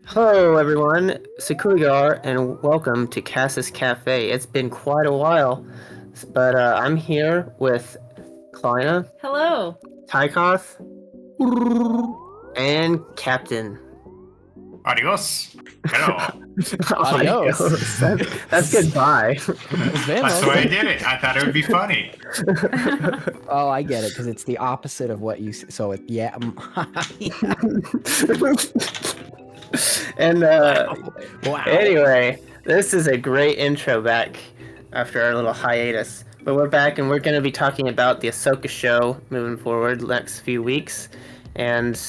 Hello, everyone. Sakugar, and welcome to Cassus Café. It's been quite a while, but I'm here with Kli'nah, Hello. Tykoth, and Captain. Adios. Hello. Adios. That's goodbye. That's why I did it. I thought it would be funny. Oh, I get it, because it's the opposite of what you. So it, yeah. And Wow. anyway, this is a great intro back after our little hiatus. But we're back, and we're going to be talking about the Ahsoka show moving forward the next few weeks. And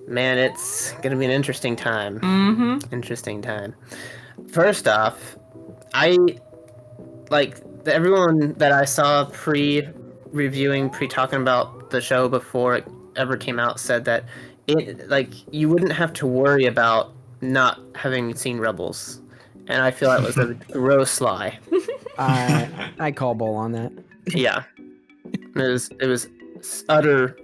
man, it's going to be an interesting time. Mm-hmm. Interesting time. First off, I like everyone that I saw pre-reviewing, pre-talking about the show before it ever came out said that it you wouldn't have to worry about not having seen Rebels, and I feel that was a gross lie. I call bull on that. Yeah, it was utter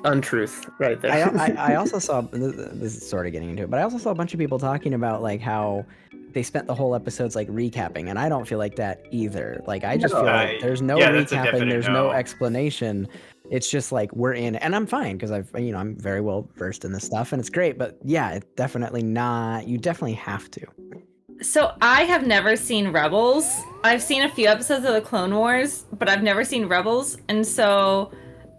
untruth right there. I also saw, this is sort of getting into it, but I also saw a bunch of people talking about like how they spent the whole episodes like recapping, and I don't feel like that either. Like I just feel like there's no recapping, there's no explanation. It's just like we're in, and I'm fine because I'm very well versed in this stuff, and it's great. But yeah, it's definitely not. You definitely have to. So I have never seen Rebels. I've seen a few episodes of the Clone Wars, but I've never seen Rebels, and so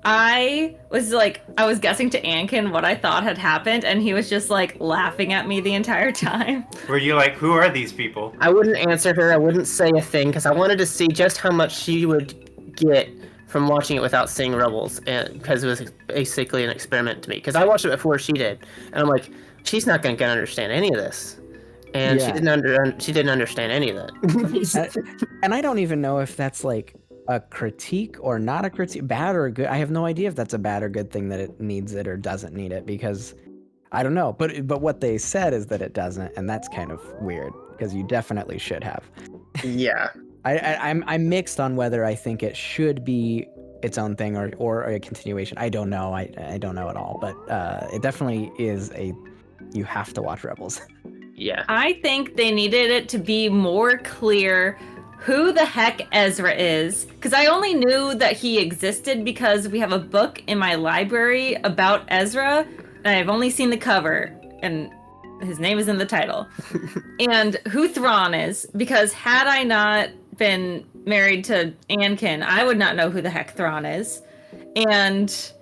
I was guessing to Anakin what I thought had happened, and he was just like laughing at me the entire time. Were you like, who are these people? I wouldn't answer her. I wouldn't say a thing because I wanted to see just how much she would get from watching it without seeing Rebels, and because it was basically an experiment to me. Because I watched it before she did, and I'm like, she's not going to understand any of this, and Yeah. she didn't understand any of that. And I don't even know if that's like a critique or not a critique, bad or good. I have no idea if that's a bad or good thing that it needs it or doesn't need it, because I don't know. But what they said is that it doesn't, and that's kind of weird because you definitely should have. Yeah. I'm mixed on whether I think it should be its own thing or a continuation. I don't know. I don't know at all. But it definitely is you have to watch Rebels. Yeah. I think they needed it to be more clear who the heck Ezra is, because I only knew that he existed because we have a book in my library about Ezra, and I've only seen the cover, and his name is in the title. And who Thrawn is, because had I not been married to Anakin, I would not know who the heck Thrawn is, and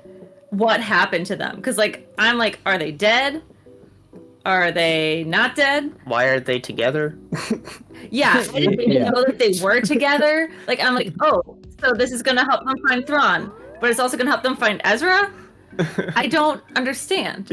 what happened to them. Because I'm like, are they dead? Are they not dead? Why are they together? Yeah, I didn't even know that they were together. I'm like, oh, so this is gonna help them find Thrawn, but it's also gonna help them find Ezra? I don't understand.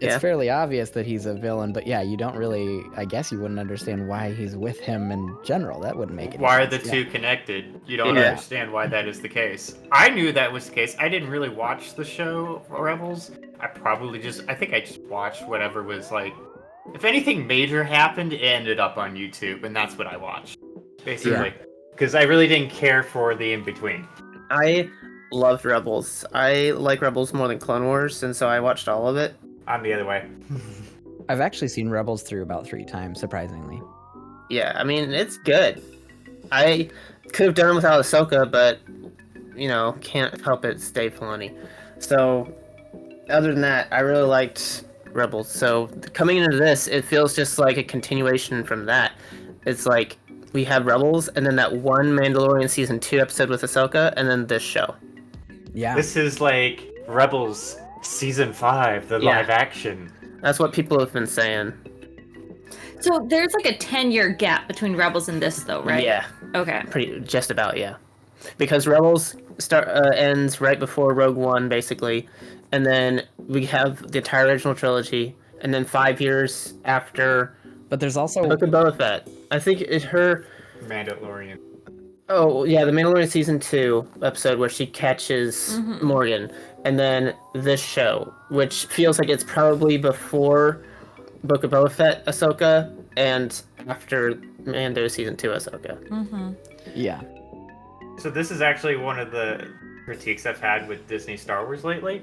It's fairly obvious that he's a villain, but yeah, you don't really, I guess you wouldn't understand why he's with him in general. That wouldn't make it. Why are the two connected? You don't understand why that is the case. I knew that was the case. I didn't really watch the show Rebels. I think I just watched whatever was like, if anything major happened, it ended up on YouTube, and that's what I watched. Basically. Because I really didn't care for the in-between. I loved Rebels. I like Rebels more than Clone Wars, and so I watched all of it. I'm the other way. I've actually seen Rebels through about 3 times, surprisingly. Yeah, I mean, it's good. I could have done it without Ahsoka, but, can't help it, stay Filoni. So, other than that, I really liked Rebels. So, coming into this, it feels just like a continuation from that. It's like, we have Rebels, and then that one Mandalorian Season 2 episode with Ahsoka, and then this show. Yeah. This is like Rebels Season 5, the live action. That's what people have been saying. So there's like a 10-year gap between Rebels and this, though, right? Yeah. Okay. Just about, yeah. Because Rebels ends right before Rogue One, basically, and then we have the entire original trilogy, and then 5 years after. But there's also Book of Boba Fett. I think it's her. Mandalorian. Oh yeah, the Mandalorian Season 2 episode where she catches Morgan, and then this show, which feels like it's probably before Book of Boba Fett Ahsoka and after Mando Season 2 Ahsoka. Mm-hmm. Yeah. So this is actually one of the critiques I've had with Disney Star Wars lately,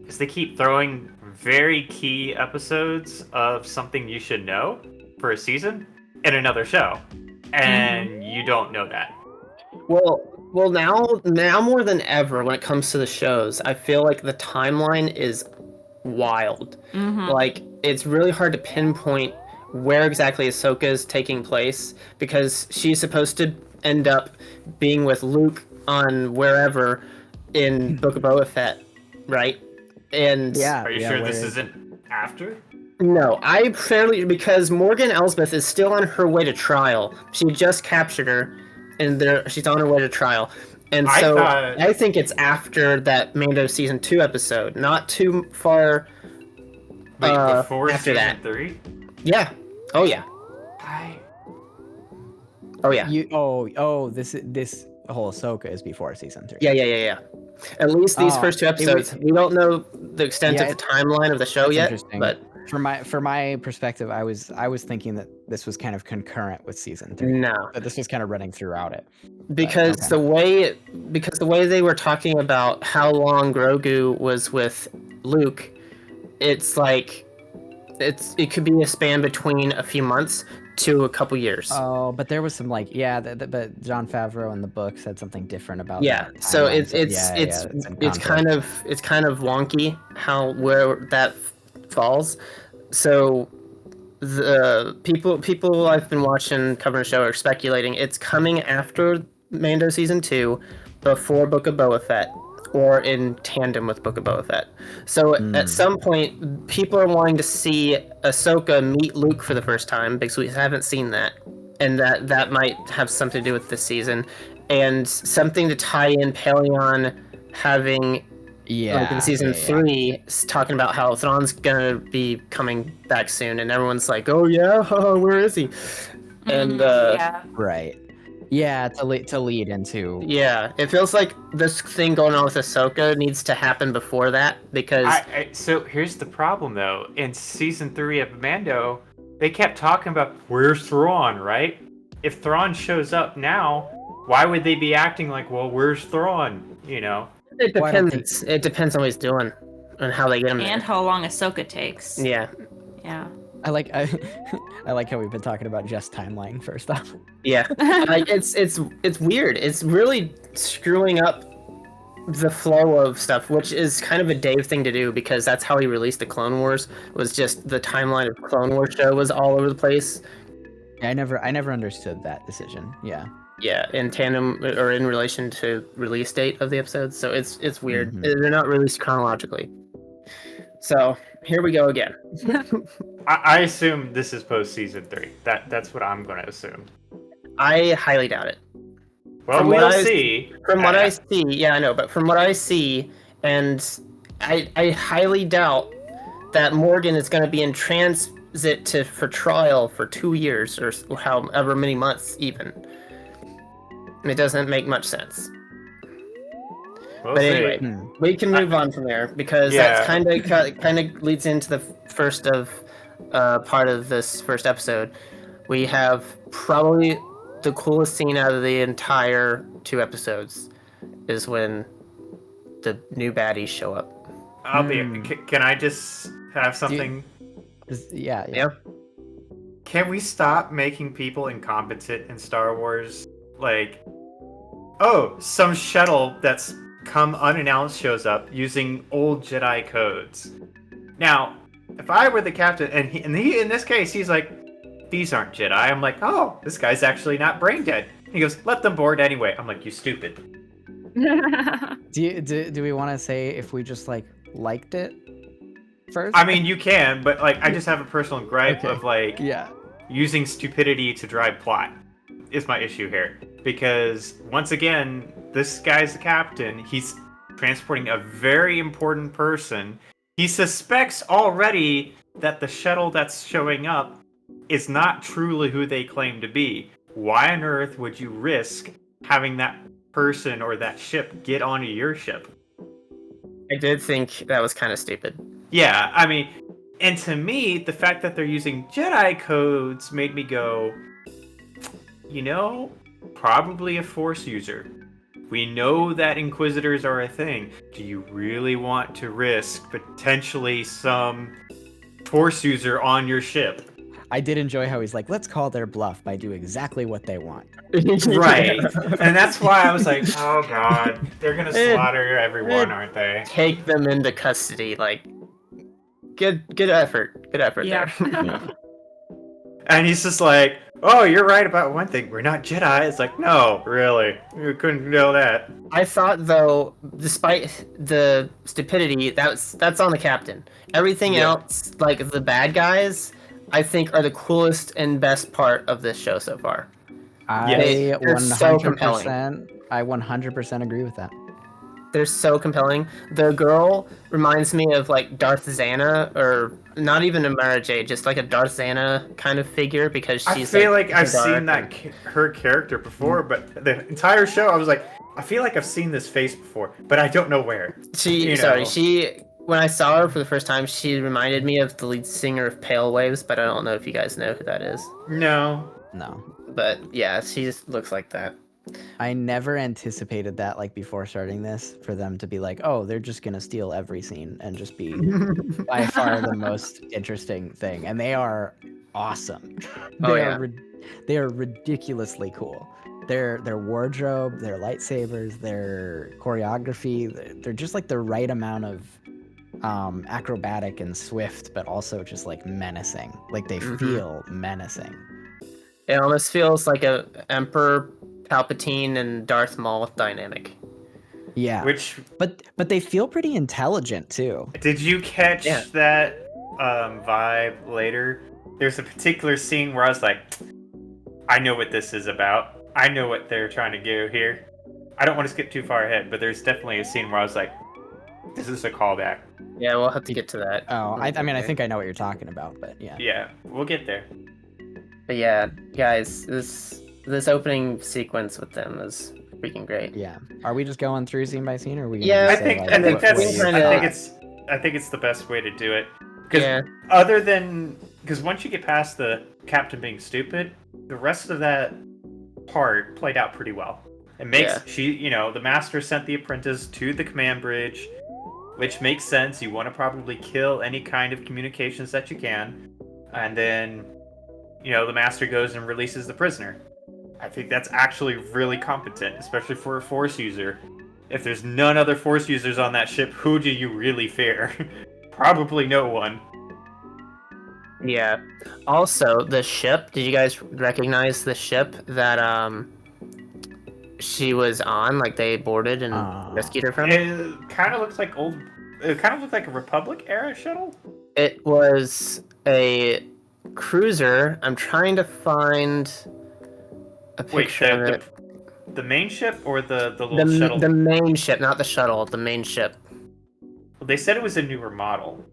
is they keep throwing very key episodes of something you should know for a season in another show, and you don't know that. Well, now more than ever, when it comes to the shows, I feel like the timeline is wild. Like, it's really hard to pinpoint where exactly Ahsoka is taking place, because she's supposed to end up being with Luke on wherever in Book of Boba Fett, right? And are you sure this isn't after? No, because Morgan Elsbeth is still on her way to trial. She just captured her, and she's on her way to trial. And so I think it's after that Mando season 2 episode, not too far. Before after season 3? Yeah. Oh yeah. Oh yeah. This whole Ahsoka is before season 3. Yeah. At least these first 2 episodes. We don't know the extent of the timeline of the show yet, but for my perspective, I was thinking that this was kind of concurrent with season 3. No, that this was kind of running throughout it. Because the way they were talking about how long Grogu was with Luke, it's like it could be a span between a few months to a couple years. Oh, but there was some but Jon Favreau in the book said something different about that so timeline. it's kind of wonky where that falls. So the people I've been watching covering the show are speculating it's coming after Mando season 2, before Book of Boba Fett, or in tandem with Book of Boba Fett. So at some point, people are wanting to see Ahsoka meet Luke for the first time, because we haven't seen that. And that might have something to do with this season. And something to tie in Pelion having, like in season 3, talking about how Thrawn's gonna be coming back soon. And everyone's like, oh yeah, where is he? And right. Yeah, to lead into... Yeah, it feels like this thing going on with Ahsoka needs to happen before that, because... So here's the problem, though. In season 3 of Mando, they kept talking about, where's Thrawn, right? If Thrawn shows up now, why would they be acting like, well, where's Thrawn, you know? It depends. It depends on what he's doing and how they get him there. And how long Ahsoka takes. Yeah. I like how we've been talking about just timeline first off. Yeah, like it's weird. It's really screwing up the flow of stuff, which is kind of a Dave thing to do, because that's how he released the Clone Wars. Was just the timeline of Clone Wars show was all over the place. I never understood that decision. Yeah, in tandem or in relation to release date of the episodes. So it's weird. They're not released chronologically. So here we go again. I assume this is post season 3. That's what I'm going to assume. I highly doubt it. Well, we'll see. From what I see, yeah, I know, but from what I see, and I highly doubt that Morgan is going to be in transit for trial for 2 years, or however many months even. It doesn't make much sense. We'll but see. Anyway, we can move on from there, because that's kind of leads into the first of part of this first episode. We have probably the coolest scene out of the entire 2 episodes, is when the new baddies show up. Can I just have something? Yeah. Can we stop making people incompetent in Star Wars? Like, oh, some shuttle that's come unannounced shows up using old Jedi codes. Now, if I were the captain, and he in this case, he's like, these aren't Jedi. I'm like, oh, this guy's actually not brain dead. He goes, let them board anyway. I'm like, you stupid. Do we want to say if we just liked it first? I mean, you can, but I just have a personal gripe of using stupidity to drive plot is my issue here. Because once again, this guy's the captain. He's transporting a very important person. He suspects already that the shuttle that's showing up is not truly who they claim to be. Why on earth would you risk having that person or that ship get onto your ship? I did think that was kind of stupid. Yeah, I mean, and to me, the fact that they're using Jedi codes made me go, probably a Force user. we know that Inquisitors are a thing. Do you really want to risk potentially some Force user on your ship? I did enjoy how he's like, let's call their bluff by doing exactly what they want. Right. And that's why I was like, oh god, they're gonna slaughter everyone, aren't they? Take them into custody, like good effort. Good effort Yeah. there. And he's just like, oh, you're right about one thing. We're not Jedi. It's like, no, really. You couldn't know that. I thought though, despite the stupidity, that's on the captain. Everything else, like the bad guys, I think are the coolest and best part of this show so far. I They're so compelling. 100% agree with that. They're so compelling. The girl reminds me of like Darth Xana, or not even a Mara Jade, just like a Darth Xana kind of figure, because she's. I feel like I've seen her character before, but the entire show I was like, I feel like I've seen this face before, but I don't know where. When I saw her for the first time, she reminded me of the lead singer of Pale Waves, but I don't know if you guys know who that is. No. But yeah, she just looks like that. I never anticipated that, like, before starting this, for them to be like, oh, they're just gonna steal every scene and just be by far the most interesting thing. And they are awesome. They are ridiculously cool. Their wardrobe, their lightsabers, their choreography, they're just like the right amount of acrobatic and swift, but also just like menacing. Like they feel menacing. It almost feels like a Emperor Palpatine and Darth Maul dynamic. Yeah. But they feel pretty intelligent too. Did you catch that vibe later? There's a particular scene where I was like, I know what this is about. I know what they're trying to do here. I don't want to skip too far ahead, but there's definitely a scene where I was like, this is a callback. Yeah, we'll have to get to that. Oh, I mean, I think I know what you're talking about, but yeah. Yeah, we'll get there. But yeah, guys, this opening sequence with them is freaking great. Yeah. Are we just going through scene by scene, or are we? I think it's the best way to do it. Because because once you get past the captain being stupid, the rest of that part played out pretty well. It makes the master sent the apprentice to the command bridge, which makes sense. You want to probably kill any kind of communications that you can, and then the master goes and releases the prisoner. I think that's actually really competent, especially for a Force user. If there's none other Force users on that ship, who do you really fear? Probably no one. Yeah. Also, the ship. Did you guys recognize the ship that she was on? Like they boarded and rescued her from? It kind of looks like a Republic era shuttle. It was a cruiser. I'm trying to find a picture of it. The main ship or the little shuttle? The main ship, not the shuttle. The main ship. Well, they said it was a newer model.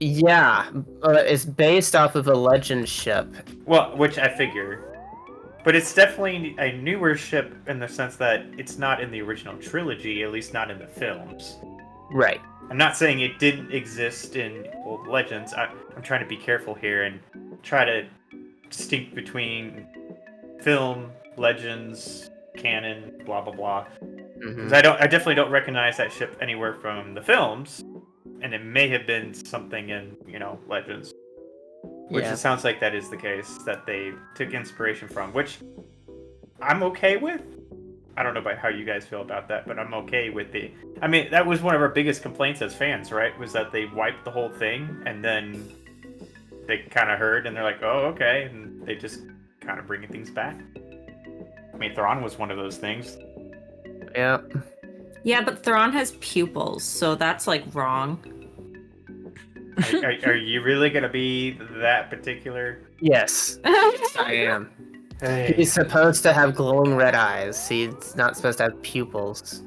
Yeah, it's based off of a Legend ship. Well, which I figure. But it's definitely a newer ship in the sense that it's not in the original trilogy, at least not in the films. Right. I'm not saying it didn't exist in old Legends. I'm trying to be careful here and try to distinct between film, Legends, canon, blah blah blah. Because I definitely don't recognize that ship anywhere from the films. And it may have been something in, Legends. Which it sounds like that is the case, that they took inspiration from, which I'm okay with. I don't know about how you guys feel about that, but I'm okay with it. I mean, that was one of our biggest complaints as fans, right? Was that they wiped the whole thing, and then they kind of heard, and they're like, oh, okay, and they just kind of bringing things back. I mean, Thrawn was one of those things. Yeah. Yeah, but Thrawn has pupils, so that's like wrong. Are you really gonna be that particular? Yes, I am. Hey. He's supposed to have glowing red eyes. He's not supposed to have pupils.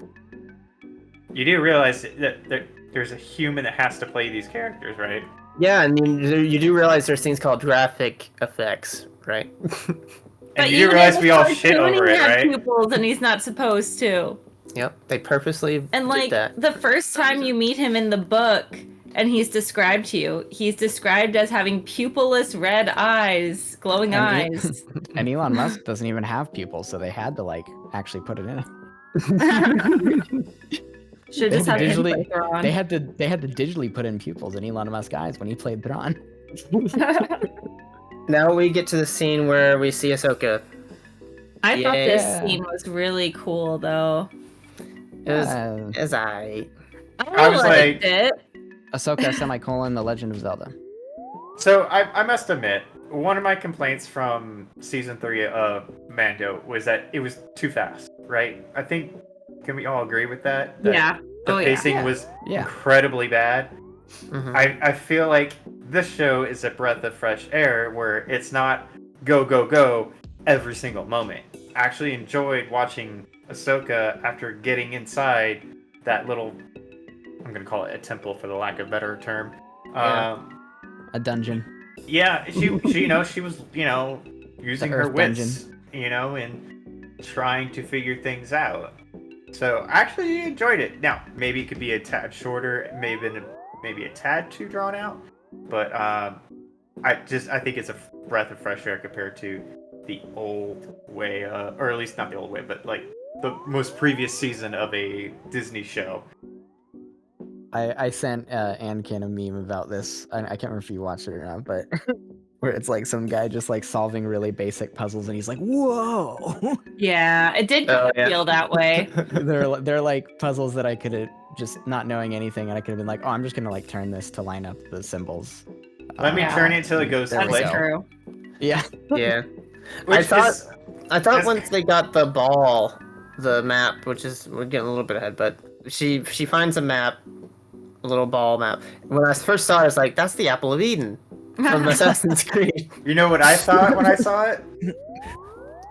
You do realize that there's a human that has to play these characters, right? Yeah, I mean, you do realize there's things called graphic effects, right? And you do realize we all shit over it, right? Pupils and he's not supposed to. Yep, they purposely and like did that. The first time you meet him in the book and he's described to you, he's described as having pupilless red eyes, glowing eyes. And Elon Musk doesn't even have pupils, so they had to actually put it in. Should just have him play Thrawn. They had to digitally put in pupils in Elon Musk's eyes when he played Thrawn. Now we get to the scene where we see Ahsoka. I thought this scene was really cool, though. It was alright. I was like, it. Ahsoka semicolon The Legend of Zelda. So I must admit, one of my complaints from season 3 of Mando was that it was too fast, right? I think, can we all agree with that? Yeah. The pacing was incredibly bad. Mm-hmm. I feel like this show is a breath of fresh air where it's not go, go, go every single moment. I actually enjoyed watching Ahsoka after getting inside that little, I'm going to call it a temple for the lack of a better term. A dungeon. Yeah, she she was, using her wits, and trying to figure things out. So I actually enjoyed it. Now, maybe it could be a tad shorter, maybe a tad too drawn out, but I think it's a breath of fresh air compared to the old way, or at least not the old way, but like the most previous season of a Disney show. I sent Ankin a meme about this. I can't remember if you watched it or not, but where it's like some guy just like solving really basic puzzles, and he's like, "Whoa!" Yeah, it did feel that way. they're like puzzles that I could have just not knowing anything, and I could have been like, "Oh, I'm just gonna like turn this to line up the symbols." Let me turn it till it goes to That's true. Yeah. Yeah. I thought once they got the ball, the map, we're getting a little bit ahead, but she finds a map, a little ball map. When I first saw it, I was like, that's the Apple of Eden from Assassin's Creed. You know what I thought when I saw it?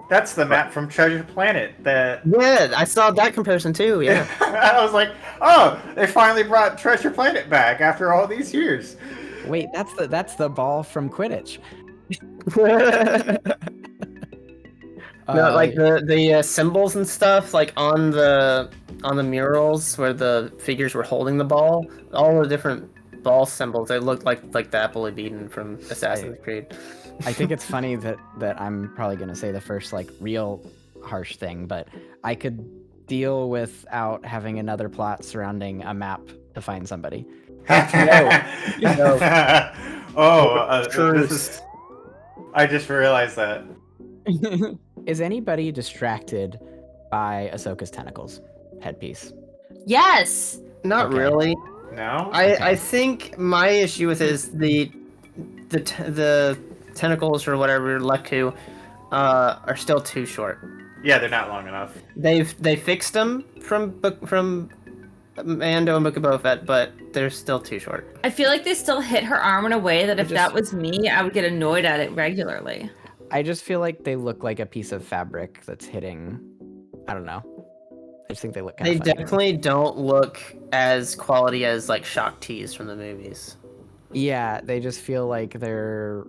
That's the map from Treasure Planet. Yeah, I saw that comparison too, yeah. I was like, oh, they finally brought Treasure Planet back after all these years. Wait, that's the ball from Quidditch. No, like the symbols and stuff, like on the murals where the figures were holding the ball, all the different ball symbols, they looked like the Apple of Eden from Assassin's Creed. I think it's funny that I'm probably gonna say the first like real harsh thing, but I could deal without having another plot surrounding a map to find somebody. No. I just realized that. Is anybody distracted by Ahsoka's tentacles headpiece? Yes. Not really. No. I think my issue with it is the tentacles or whatever Leku are still too short. Yeah, they're not long enough. They fixed them from Mando and Book of Boba Fett, but they're still too short. I feel like they still hit her arm in a way that if that was me, I would get annoyed at it regularly. I just feel like they look like a piece of fabric that's hitting. I don't know. I just think they look kind of funny. They definitely don't look as quality as like shock tees from the movies. Yeah, they just feel like they're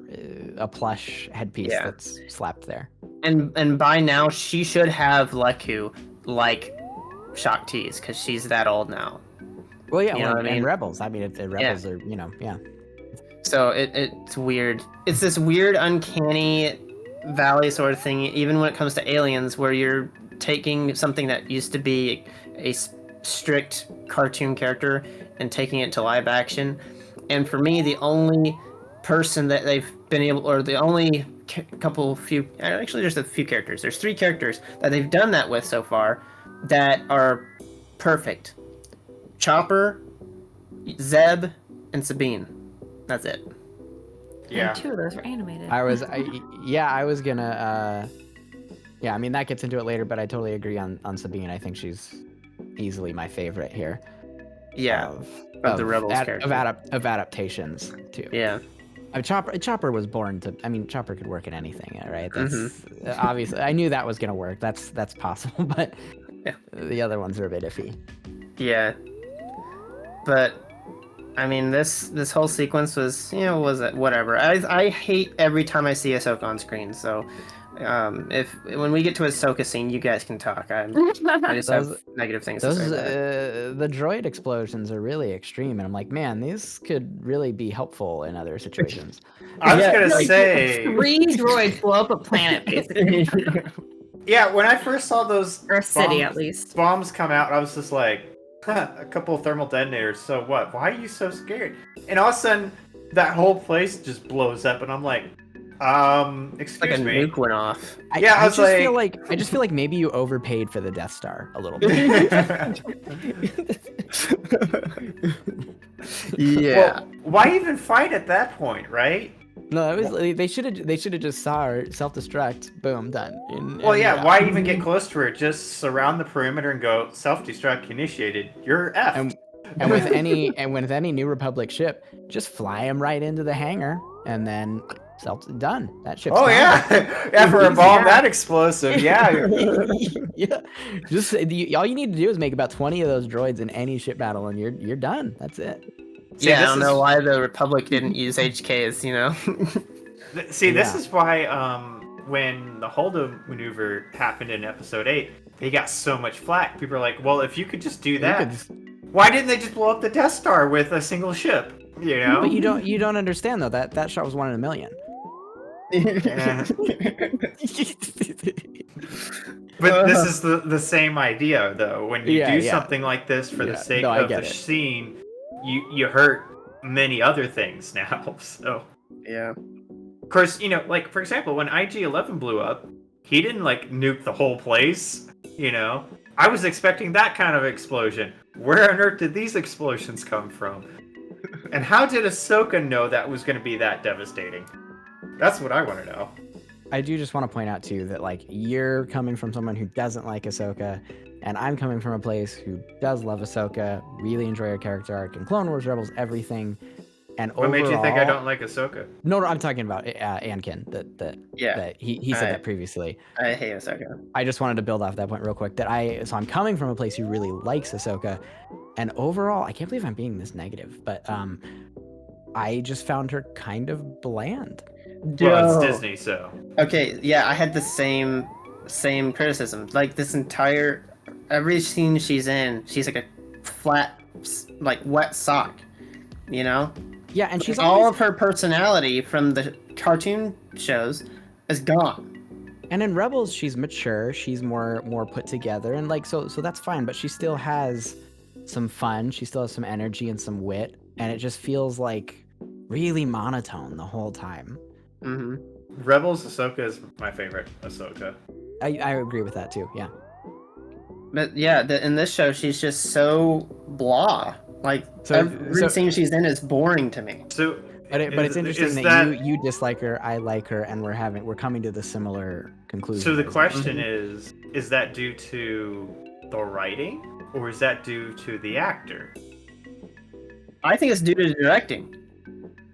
a plush headpiece that's slapped there. And by now she should have Leku like shock tees because she's that old now. Well, yeah, and Rebels. I mean, the Rebels are, So it's weird. It's this weird, uncanny valley sort of thing, even when it comes to aliens, where you're taking something that used to be a strict cartoon character and taking it to live action. And for me, the only person that they've been able, or the only actually there's a few characters. There's 3 characters that they've done that with so far that are perfect. Chopper, Zeb, and Sabine. That's it. Yeah. And 2 of those were animated. I was gonna. I mean, that gets into it later, but I totally agree on Sabine. I think she's easily my favorite here. Yeah. Of the Rebels character. Of adaptations too. Yeah. Chopper was born to. I mean, Chopper could work in anything, right? That's obviously. I knew that was gonna work. That's possible, but the other ones are a bit iffy. Yeah. But I mean, this whole sequence was, whatever. I hate every time I see Ahsoka on screen. So, when we get to Ahsoka scene, you guys can talk. I just have negative things to say about it. The droid explosions are really extreme, and I'm like, man, these could really be helpful in other situations. I was gonna say 3 droids blow up a planet, basically. Yeah, when I first saw those Earth City, at least. bombs come out, I was just like, a couple of thermal detonators, so what? Why are you so scared? And all of a sudden, that whole place just blows up, and I'm like, excuse like a me. nuke went off. I just feel like maybe you overpaid for the Death Star a little bit. Yeah. Well, why even fight at that point, right? No, it was they should have just saw her self-destruct, boom, done. Well, yeah, why even get close to her? Just surround the perimeter and go self-destruct initiated. You're F. And with any New Republic ship, just fly them right into the hangar and then done. That ship's Oh done. yeah, for a bomb that explosive, yeah. Yeah, just all you need to do is make about 20 of those droids in any ship battle, and you're done. That's it. See, I don't know why the Republic didn't use HKs, you know? This is why when the Holdo maneuver happened in Episode 8, they got so much flack. People are like, well, if you could just do that, why didn't they just blow up the Death Star with a single ship? You know? But you don't understand, though. That shot was 1 in a million. Yeah. But this is the same idea, though. When you do something like this for the sake of the scene, you hurt many other things now. So yeah. Of course, like for example, when IG-11 blew up, he didn't like nuke the whole place. I was expecting that kind of explosion. Where on earth did these explosions come from? And how did Ahsoka know that was going to be that devastating? That's what I want to know. I do just want to point out too that like you're coming from someone who doesn't like Ahsoka, and I'm coming from a place who does love Ahsoka, really enjoy her character arc in Clone Wars, Rebels, everything. And what made you think I don't like Ahsoka? No, I'm talking about Anakin. That he said that previously. I hate Ahsoka. I just wanted to build off that point real quick. So I'm coming from a place who really likes Ahsoka, and overall, I can't believe I'm being this negative, but I just found her kind of bland. Well, it's Disney, so. Okay, yeah, I had the same criticism. Like every scene she's in, she's like a flat, like wet sock, you know? Yeah, and she's all of her personality from the cartoon shows is gone. And in Rebels, she's mature, she's more put together, and like so that's fine. But she still has some fun, she still has some energy and some wit, and it just feels like really monotone the whole time. Mm-hmm. Rebels Ahsoka is my favorite Ahsoka. I agree with that too. Yeah. But yeah, in this show, she's just so blah. Like every scene she's in is boring to me. But it's interesting that you dislike her, I like her, and we're coming to the similar conclusion. So the question is that due to the writing, or is that due to the actor? I think it's due to the directing.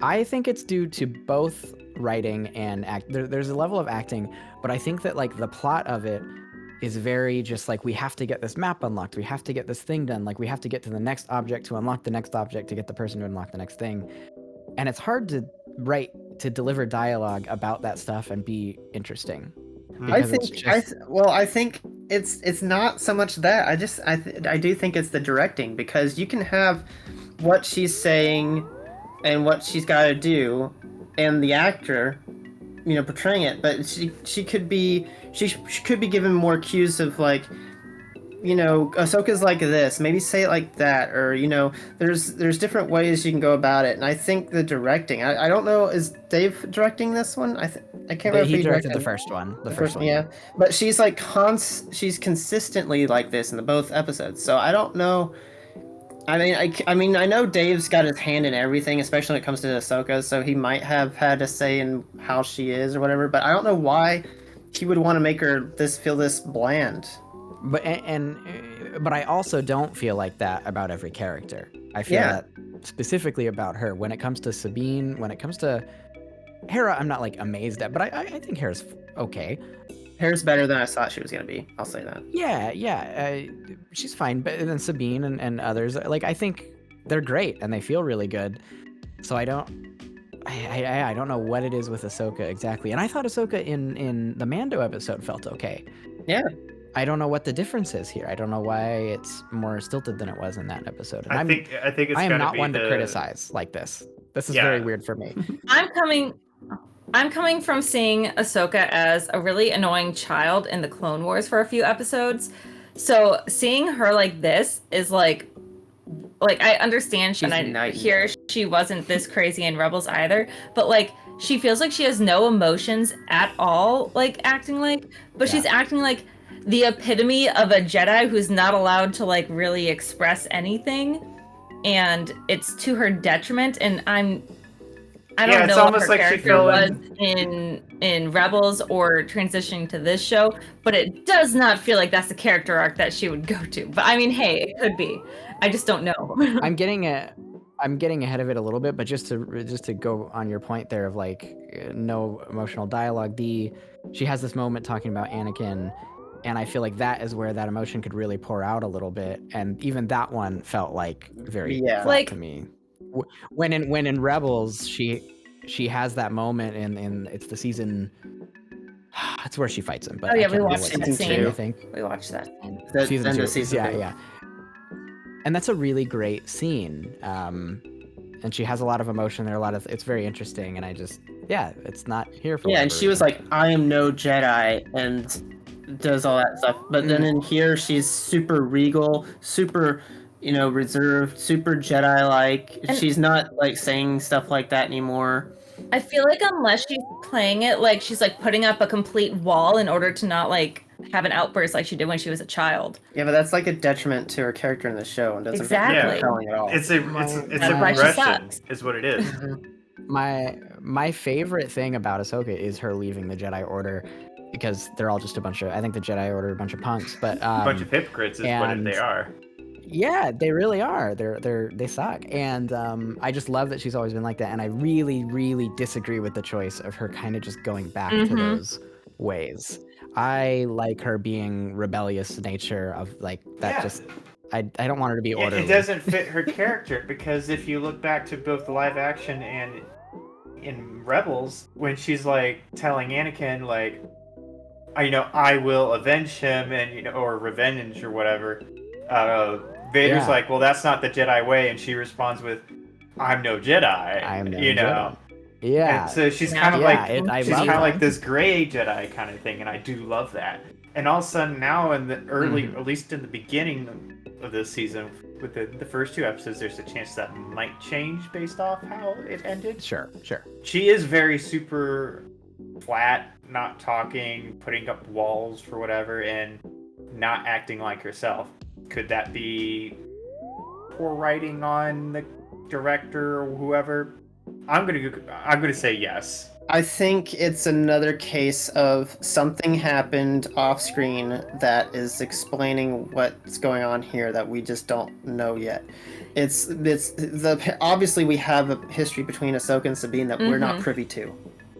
I think it's due to both writing and act. There's a level of acting, but I think that like the plot of it is very just like we have to get this map unlocked, we have to get this thing done, like we have to get to the next object to unlock the next object to get the person to unlock the next thing, and it's hard to deliver dialogue about that stuff and be interesting. I think it's not so much that. I do think it's the directing, because you can have what she's saying and what she's got to do, and the actor, portraying it, but she could be given more cues of like, Ahsoka's like this, maybe say it like that, or there's different ways you can go about it. And I think the directing, I don't know, is Dave directing this one? I can't remember. He directed the first one. The first one, yeah. But she's like she's consistently like this in both episodes, so I don't know. I mean, I know Dave's got his hand in everything, especially when it comes to Ahsoka, so he might have had a say in how she is or whatever, but I don't know why he would want to make her feel this bland. But I also don't feel like that about every character. I feel that specifically about her. When it comes to Sabine, when it comes to Hera, I'm not like amazed at, but I think Hera's okay. Hera's better than I thought she was gonna be. I'll say that. Yeah, she's fine. But then Sabine and others, like I think they're great and they feel really good. So I don't know what it is with Ahsoka exactly. And I thought Ahsoka in the Mando episode felt okay. Yeah. I don't know what the difference is here. I don't know why it's more stilted than it was in that episode. And I think it's I am gotta not be one to criticize like this. This is very weird for me. I'm coming. I'm coming from seeing Ahsoka as a really annoying child in the Clone Wars for a few episodes. So seeing her like this is like I understand here she wasn't this crazy in Rebels either, but like she feels like she has no emotions at all, like acting like, but she's acting like the epitome of a Jedi who's not allowed to like really express anything, and it's to her detriment. And I don't know what her character was in Rebels or transitioning to this show, but it does not feel like that's the character arc that she would go to. But I mean, hey, it could be. I just don't know. I'm getting ahead of it a little bit, but just to go on your point there of like no emotional dialogue, she has this moment talking about Anakin, and I feel like that is where that emotion could really pour out a little bit, and even that one felt like very flat to me. When in Rebels, she has that moment in it's the season. That's where she fights him. But we watched that scene. I think we watched that scene. Season 2. Yeah. And that's a really great scene. And she has a lot of emotion there. It's very interesting. And it's not here for. Yeah, and she was like, "I am no Jedi," and does all that stuff. But then in here, she's super regal, super, reserved, super Jedi-like. She's not like saying stuff like that anymore. I feel like unless she's playing it like she's like putting up a complete wall in order to not like have an outburst like she did when she was a child. Yeah, but that's like a detriment to her character in the show and doesn't exactly compelling at all. It's a progression, is what it is. My favorite thing about Ahsoka is her leaving the Jedi Order, because they're all just I think the Jedi Order are a bunch of punks, but a bunch of hypocrites is what they are. Yeah, they really are. They suck. And I just love that she's always been like that. And I really, really disagree with the choice of her kind of just going back to those ways. I like her being rebellious nature of like that. Just I don't want her to be orderly. It doesn't fit her character, because if you look back to both the live action and in Rebels, when she's like telling Anakin like, I will avenge him, and or revenge or whatever. Vader's like, well, that's not the Jedi way, and she responds with, "I'm no Jedi." Jedi. Yeah. And so she's kind of like this gray Jedi kind of thing, and I do love that. And all of a sudden now, in the early, at least in the beginning of this season, with the first 2 episodes, there's a chance that might change based off how it ended. Sure. She is very super flat, not talking, putting up walls for whatever, and not acting like herself. Could that be poor writing on the director or whoever? I'm gonna say yes. I think it's another case of something happened off screen that is explaining what's going on here that we just don't know yet. Obviously we have a history between Ahsoka and Sabine that we're not privy to.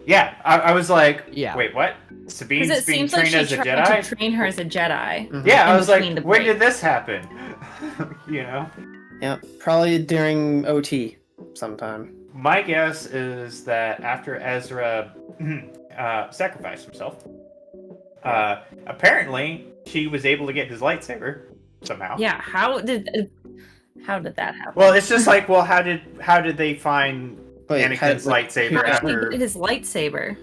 Yeah, I was like, wait, what? Sabine's being trained as a Jedi? Because it seems like she tried to train her as a Jedi. Yeah, I was like, when did this happen? Yeah, probably during OT sometime. My guess is that after Ezra sacrificed himself, apparently she was able to get his lightsaber somehow. Yeah, how did that happen? Well, it's just like, well, how did they find Anakin's lightsaber after his lightsaber?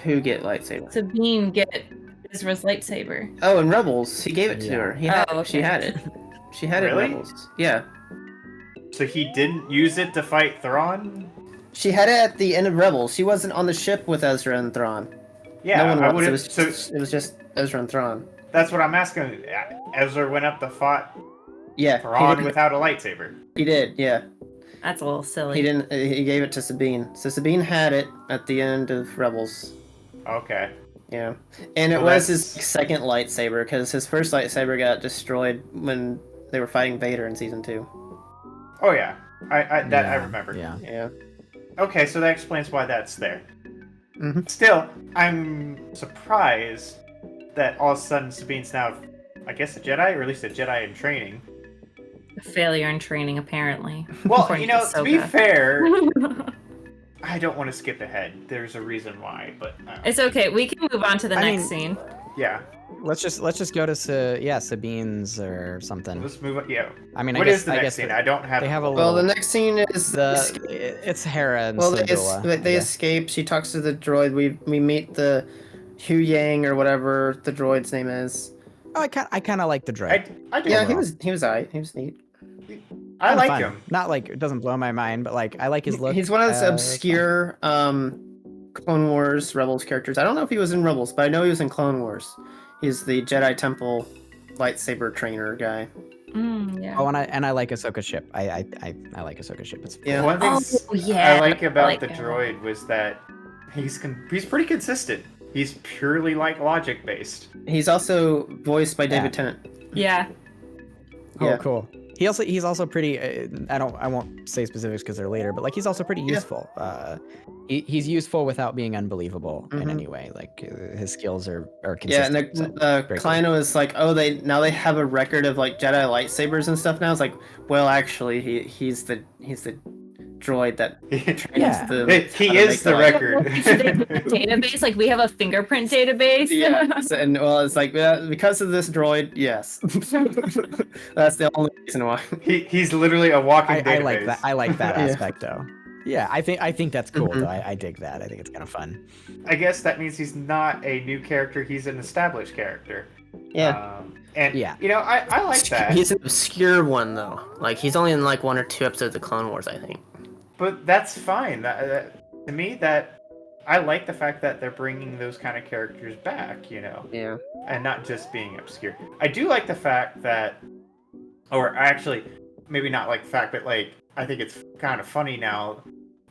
Who get lightsaber? Sabine get Ezra's lightsaber. Oh, in Rebels, he gave it to her. She had it. She had it in Rebels. Yeah. So he didn't use it to fight Thrawn? She had it at the end of Rebels. She wasn't on the ship with Ezra and Thrawn. Yeah, no one was. It was just Ezra and Thrawn. That's what I'm asking. Ezra went up to fight Thrawn without a lightsaber. He did, yeah. That's a little silly. He didn't. He gave it to Sabine. So Sabine had it at the end of Rebels. Okay. Yeah, and it was his second lightsaber, because his first lightsaber got destroyed when they were fighting Vader in season 2. Oh yeah, I remember. Yeah. Okay, so that explains why that's there. Mm-hmm. Still, I'm surprised that all of a sudden Sabine's now, I guess, a Jedi, or at least a Jedi in training. A failure in training, apparently. Well, to be fair, I don't want to skip ahead. There's a reason why, but it's okay. We can move on to the next scene. Yeah. Let's just go to Sabine's or something. Let's move on. Yeah. I mean, What I is the guess next scene? I don't have. they have a Well, the little. next scene is It's Hera and well, Syndulla. they escape. She talks to the droid. We meet the Hu Yang or whatever the droid's name is. Oh, I kind of like the droid. I do. Yeah, overall. he was alright. He was neat. I Kinda like fun. him. Not like it doesn't blow my mind, but like I like his look. He's one of those it's fun. obscure Clone Wars Rebels characters. I don't know if he was in Rebels, but I know he was in Clone Wars. He's the Jedi Temple lightsaber trainer guy. Yeah. Oh, and I like Ahsoka's ship. I like Ahsoka's ship. It's Yeah. One thing yeah, I like about like the that. droid was that he's pretty consistent. He's purely like logic based. He's also voiced by David Tennant. Yeah. Oh, Yeah. cool. He's also pretty. I won't say specifics because they're later, but like he's also pretty useful. He's useful without being unbelievable in any way. Like his skills are Yeah, and consistent. Kli'nah was like, oh, they have a record of like Jedi lightsabers and stuff now. It's like, well, actually, he's the droid that trains Yeah. He is the record. Database, like we have a fingerprint database. Yeah, and well, it's like because of this droid, yes. That's the only reason why. He's literally a walking database. I like that. I like that Yeah. aspect though. Yeah, I think that's cool though. I dig that. I think it's kind of fun. I guess that means he's not a new character. He's an established character. Yeah. And Yeah. you know, I like that. He's an obscure one though. Like he's only in like 1 or 2 episodes of Clone Wars, I think. But that's fine. To me, I like the fact that they're bringing those kind of characters back, you know, Yeah. and not just being obscure. I do like the fact that, or actually, maybe not like the fact, but like I think it's kind of funny now.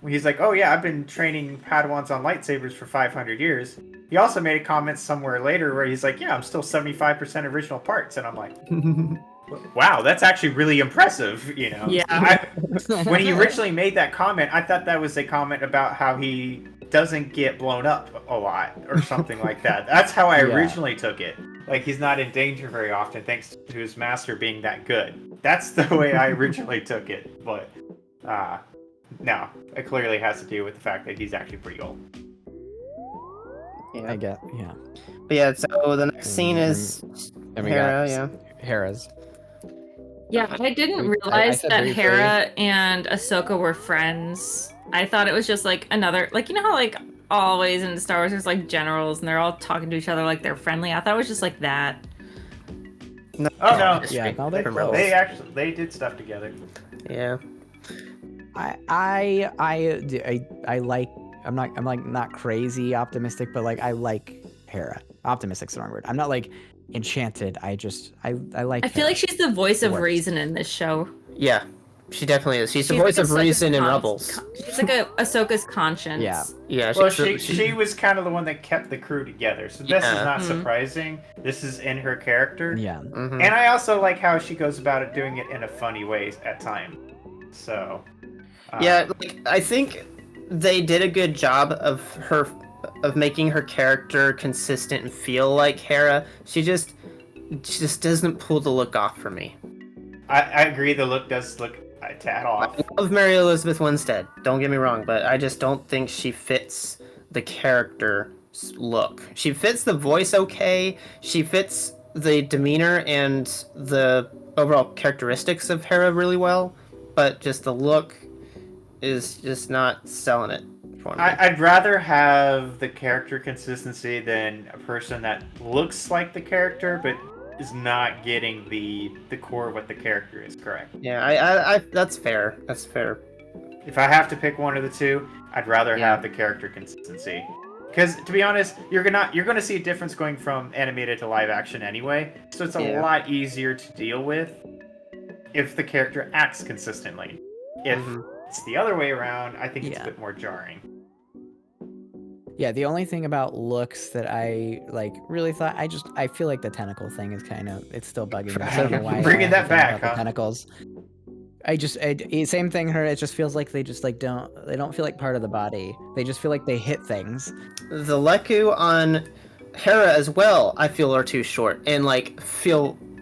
When he's like, "Oh yeah, I've been training Padawans on lightsabers for 500 years." He also made a comment somewhere later where he's like, "Yeah, I'm still 75% original parts," and I'm like, wow, that's actually really impressive, you know? Yeah. When he originally made that comment, I thought that was a comment about how he doesn't get blown up a lot or something like that. That's how I originally took it. Like, he's not in danger very often thanks to his master being that good. That's the way I originally took it. But, no, it clearly has to do with the fact that he's actually pretty old. Yeah. I get. Yeah. But yeah, so the next scene is And we Hera, got Hera's. Yeah, I didn't I realize said that briefly- Hera and Ahsoka were friends. I thought it was just like another, like, you know how like always in Star Wars there's like generals and they're all talking to each other like they're friendly. I thought it was just like that. No. Oh, no. Yeah, no, They they're they did stuff together. Yeah. I like. I'm like not crazy optimistic, but like I like Hera. Optimistic's the wrong word. I'm not like enchanted. I like. I feel like she's the voice of reason in this show. Yeah. She definitely is. She's the She's voice like of Ahsoka's reason in con- Rebels. She's like Ahsoka's conscience. Yeah. Yeah. Well, she was kind of the one that kept the crew together, so this is not Mhm. surprising. This is in her character. Yeah. Mhm. And I also like how she goes about it, doing it in a funny way at times. So. Yeah, like, I think they did a good job of making her character consistent and feel like Hera. She just doesn't pull the look off for me. I agree. The look does look a tad off. I love Mary Elizabeth Winstead. Don't get me wrong, but I just don't think she fits the character's look. She fits the voice okay. She fits the demeanor and the overall characteristics of Hera really well, but just the look is just not selling it for me. I'd rather have the character consistency than a person that looks like the character but is not getting the core of what the character is. Correct. Yeah, I that's fair. That's fair. If I have to pick one of the two, I'd rather have the character consistency. Because to be honest, you're gonna see a difference going from animated to live action anyway. So it's a lot easier to deal with if the character acts consistently. If it's the other way around, I think it's a bit more jarring. Yeah, the only thing about looks that I like really thought I feel like the tentacle thing is it's still bugging me. I don't know why. Bringing that back, about the tentacles. Same thing. Her. It just feels like they just like they don't feel like part of the body. They just feel like they hit things. The Leku on Hera as well, I feel, are too short and like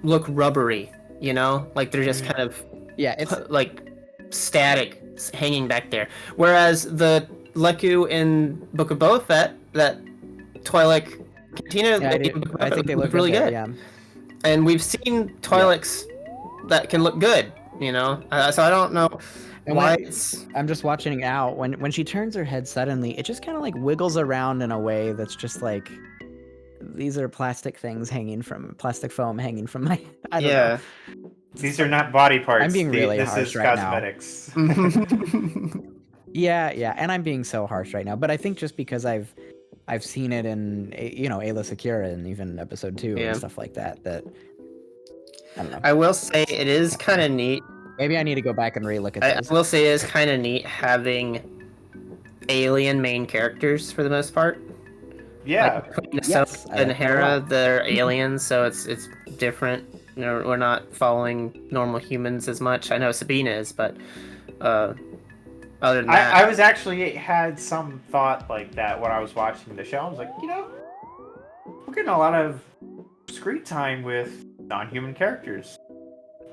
look rubbery. You know, like they're just kind of it's like static, hanging back there. Whereas the Leku in Book of Boba Fett, that Twi'lek Cantina, Yeah, I think they look really there, good. Yeah. And we've seen Twi'leks that can look good, you know. So I don't know why it's. I'm just watching out when she turns her head suddenly, it just kind of like wiggles around in a way that's just like, these are plastic foam hanging from my. I don't know. These are not body parts. I'm being really this harsh is right cosmetics. Yeah, and I'm being so harsh right now, but I think just because I've seen it in Ayla Secura and even episode 2 and stuff like that I don't know. I will say it is kind of neat. Maybe I need to go back and relook at those. I will say it is kind of neat having alien main characters for the most part. Yeah. Like, Ahsoka and Hera, they're aliens, so it's different. You know, we're not following normal humans as much. I know Sabine is, but other than that, I was actually had some thought like that when I was watching the show. I was like, we're getting a lot of screen time with non-human characters.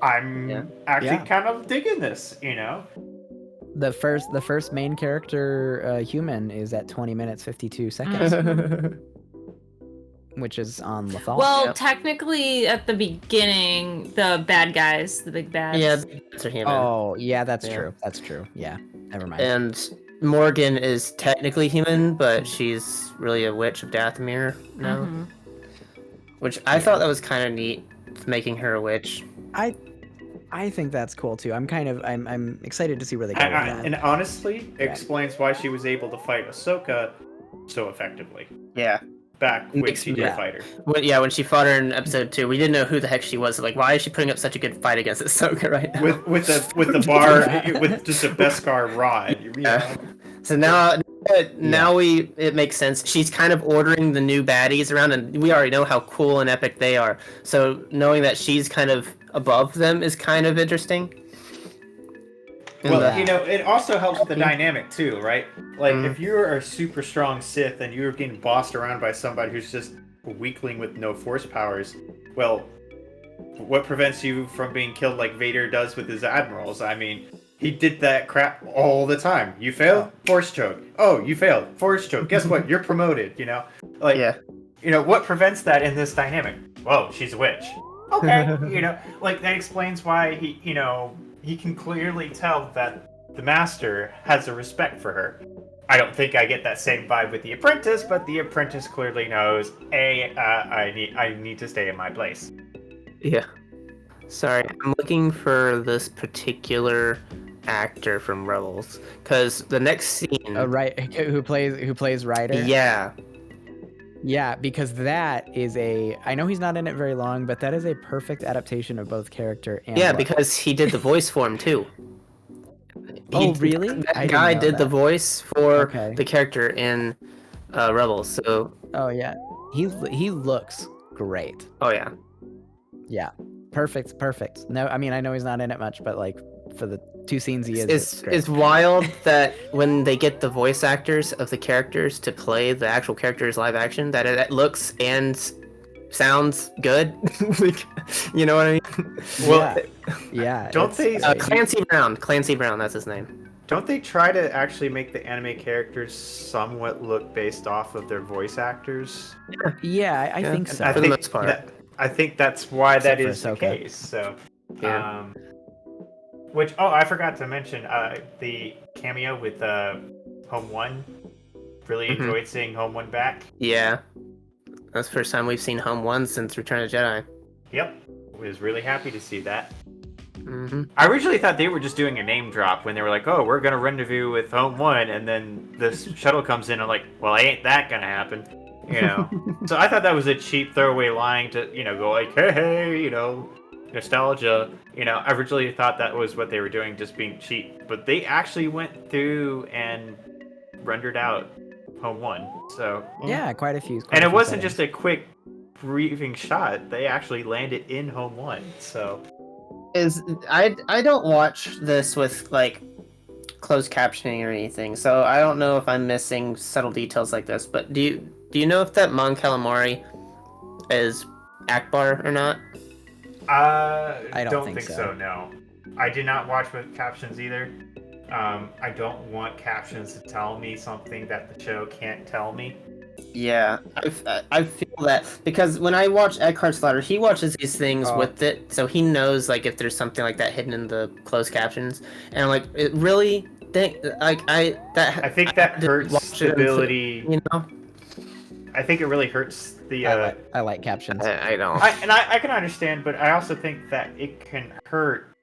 I'm actually kind of digging this, The first main character human is at 20 minutes 52 seconds. Which is on Lothal. Well, technically, at the beginning, the bad guys, the big bads. Yeah, that's a human. Oh, yeah, that's true. That's true. Yeah, never mind. And Morgan is technically human, but she's really a witch of Dathomir now. Mm-hmm. Which I thought that was kind of neat, making her a witch. I think that's cool too. I'm excited to see where they go with that. And honestly, it explains why she was able to fight Ahsoka so effectively. Yeah. Back when she did fight her. When she fought her in episode 2, we didn't know who the heck she was. Like, why is she putting up such a good fight against Ahsoka right now? With the bar, with just a Beskar rod. So now it makes sense. She's kind of ordering the new baddies around, and we already know how cool and epic they are. So knowing that she's kind of above them is kind of interesting. Well, it also helps with the dynamic too, right? Like, if you're a super strong Sith and you're getting bossed around by somebody who's just a weakling with no force powers, well, what prevents you from being killed like Vader does with his admirals? I mean, he did that crap all the time. You failed? Force choke. Oh, you failed. Force choke. Guess what? You're promoted, what prevents that in this dynamic? Whoa, she's a witch. Okay, that explains why he can clearly tell that the master has a respect for her. I don't think I get that same vibe with the apprentice, but the apprentice clearly knows, I need to stay in my place. Yeah. Sorry, I'm looking for this particular actor from Rebels, because the next scene. Who plays Ryder? Yeah. Yeah, because that is I know he's not in it very long, but that is a perfect adaptation of both character and weapon. Because he did the voice for him too. Really? That guy did the voice for the character in Rebels. So. Oh yeah, he looks great. Oh yeah. Yeah, perfect. No, I mean I know he's not in it much, but like for the 2 scenes he is. It's wild that when they get the voice actors of the characters to play the actual characters live action, that it looks and sounds good. You know what I mean? Well, yeah. Don't they? Clancy Brown, that's his name. Don't they try to actually make the anime characters somewhat look based off of their voice actors? Yeah, I think so. For the most part. I think that's why Except that is the Ahsoka. case. So, I forgot to mention the cameo with Home One. Really enjoyed seeing Home One back. Yeah, that's the first time we've seen Home One since Return of the Jedi. Yep, was really happy to see that. Mm-hmm. I originally thought they were just doing a name drop when they were like, "Oh, we're gonna rendezvous with Home One," and then this shuttle comes in. I'm like, "Well, ain't that gonna happen?" So I thought that was a cheap throwaway line to go like, "Hey, nostalgia." I originally thought that was what they were doing, just being cheap, but they actually went through and rendered out Home One. So yeah, quite a few. And it wasn't just a quick briefing shot. They actually landed in Home One. So I don't watch this with like closed captioning or anything, so I don't know if I'm missing subtle details like this. But do you know if that Mon Calamari is Akbar or not? I don't think so. No, I did not watch with captions either. I don't want captions to tell me something that the show can't tell me. Yeah, I feel that because when I watch Eckhart's Ladder, he watches these things with it, so he knows like if there's something like that hidden in the closed captions, and like it really I think that hurts stability. You know, I think it really hurts the. I like captions. I don't. I can understand, but I also think that it can hurt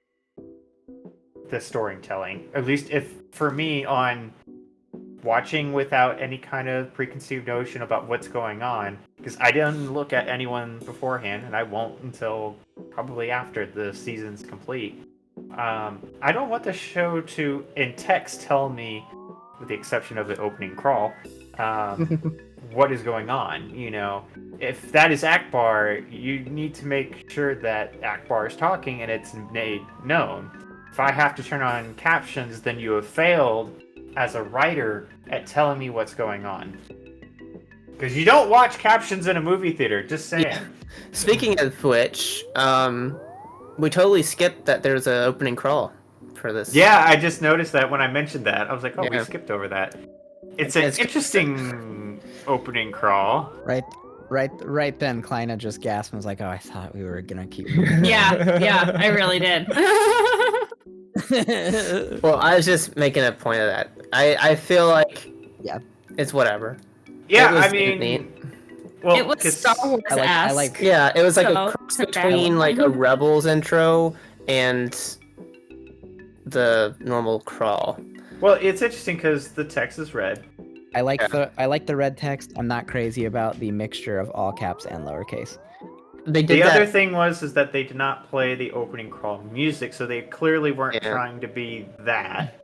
the storytelling. At least if for me on watching without any kind of preconceived notion about what's going on, because I didn't look at anyone beforehand, and I won't until probably after the season's complete. I don't want the show to, in text, tell me, with the exception of the opening crawl, what is going on. You know, if that is Akbar, you need to make sure that Akbar is talking and it's made known. If I have to turn on captions, then you have failed as a writer at telling me what's going on. Because you don't watch captions in a movie theater, just saying. Yeah. Speaking of which, we totally skipped that there's an opening crawl for this. Yeah, I just noticed that when I mentioned that. I was like, oh, we skipped over that. It's an interesting opening crawl. Right then, Kli'nah just gasped and was like, oh, I thought we were gonna keep Yeah, I really did. Well, I was just making a point of that. I feel like it's whatever. Yeah, I mean, neat. Well, it was Star Wars. I like it was like a cross between like a Rebels intro and the normal crawl. Well, it's interesting because the text is red. I like the red text. I'm not crazy about the mixture of all caps and lowercase. The other thing is that they did not play the opening crawl music, so they clearly weren't trying to be that.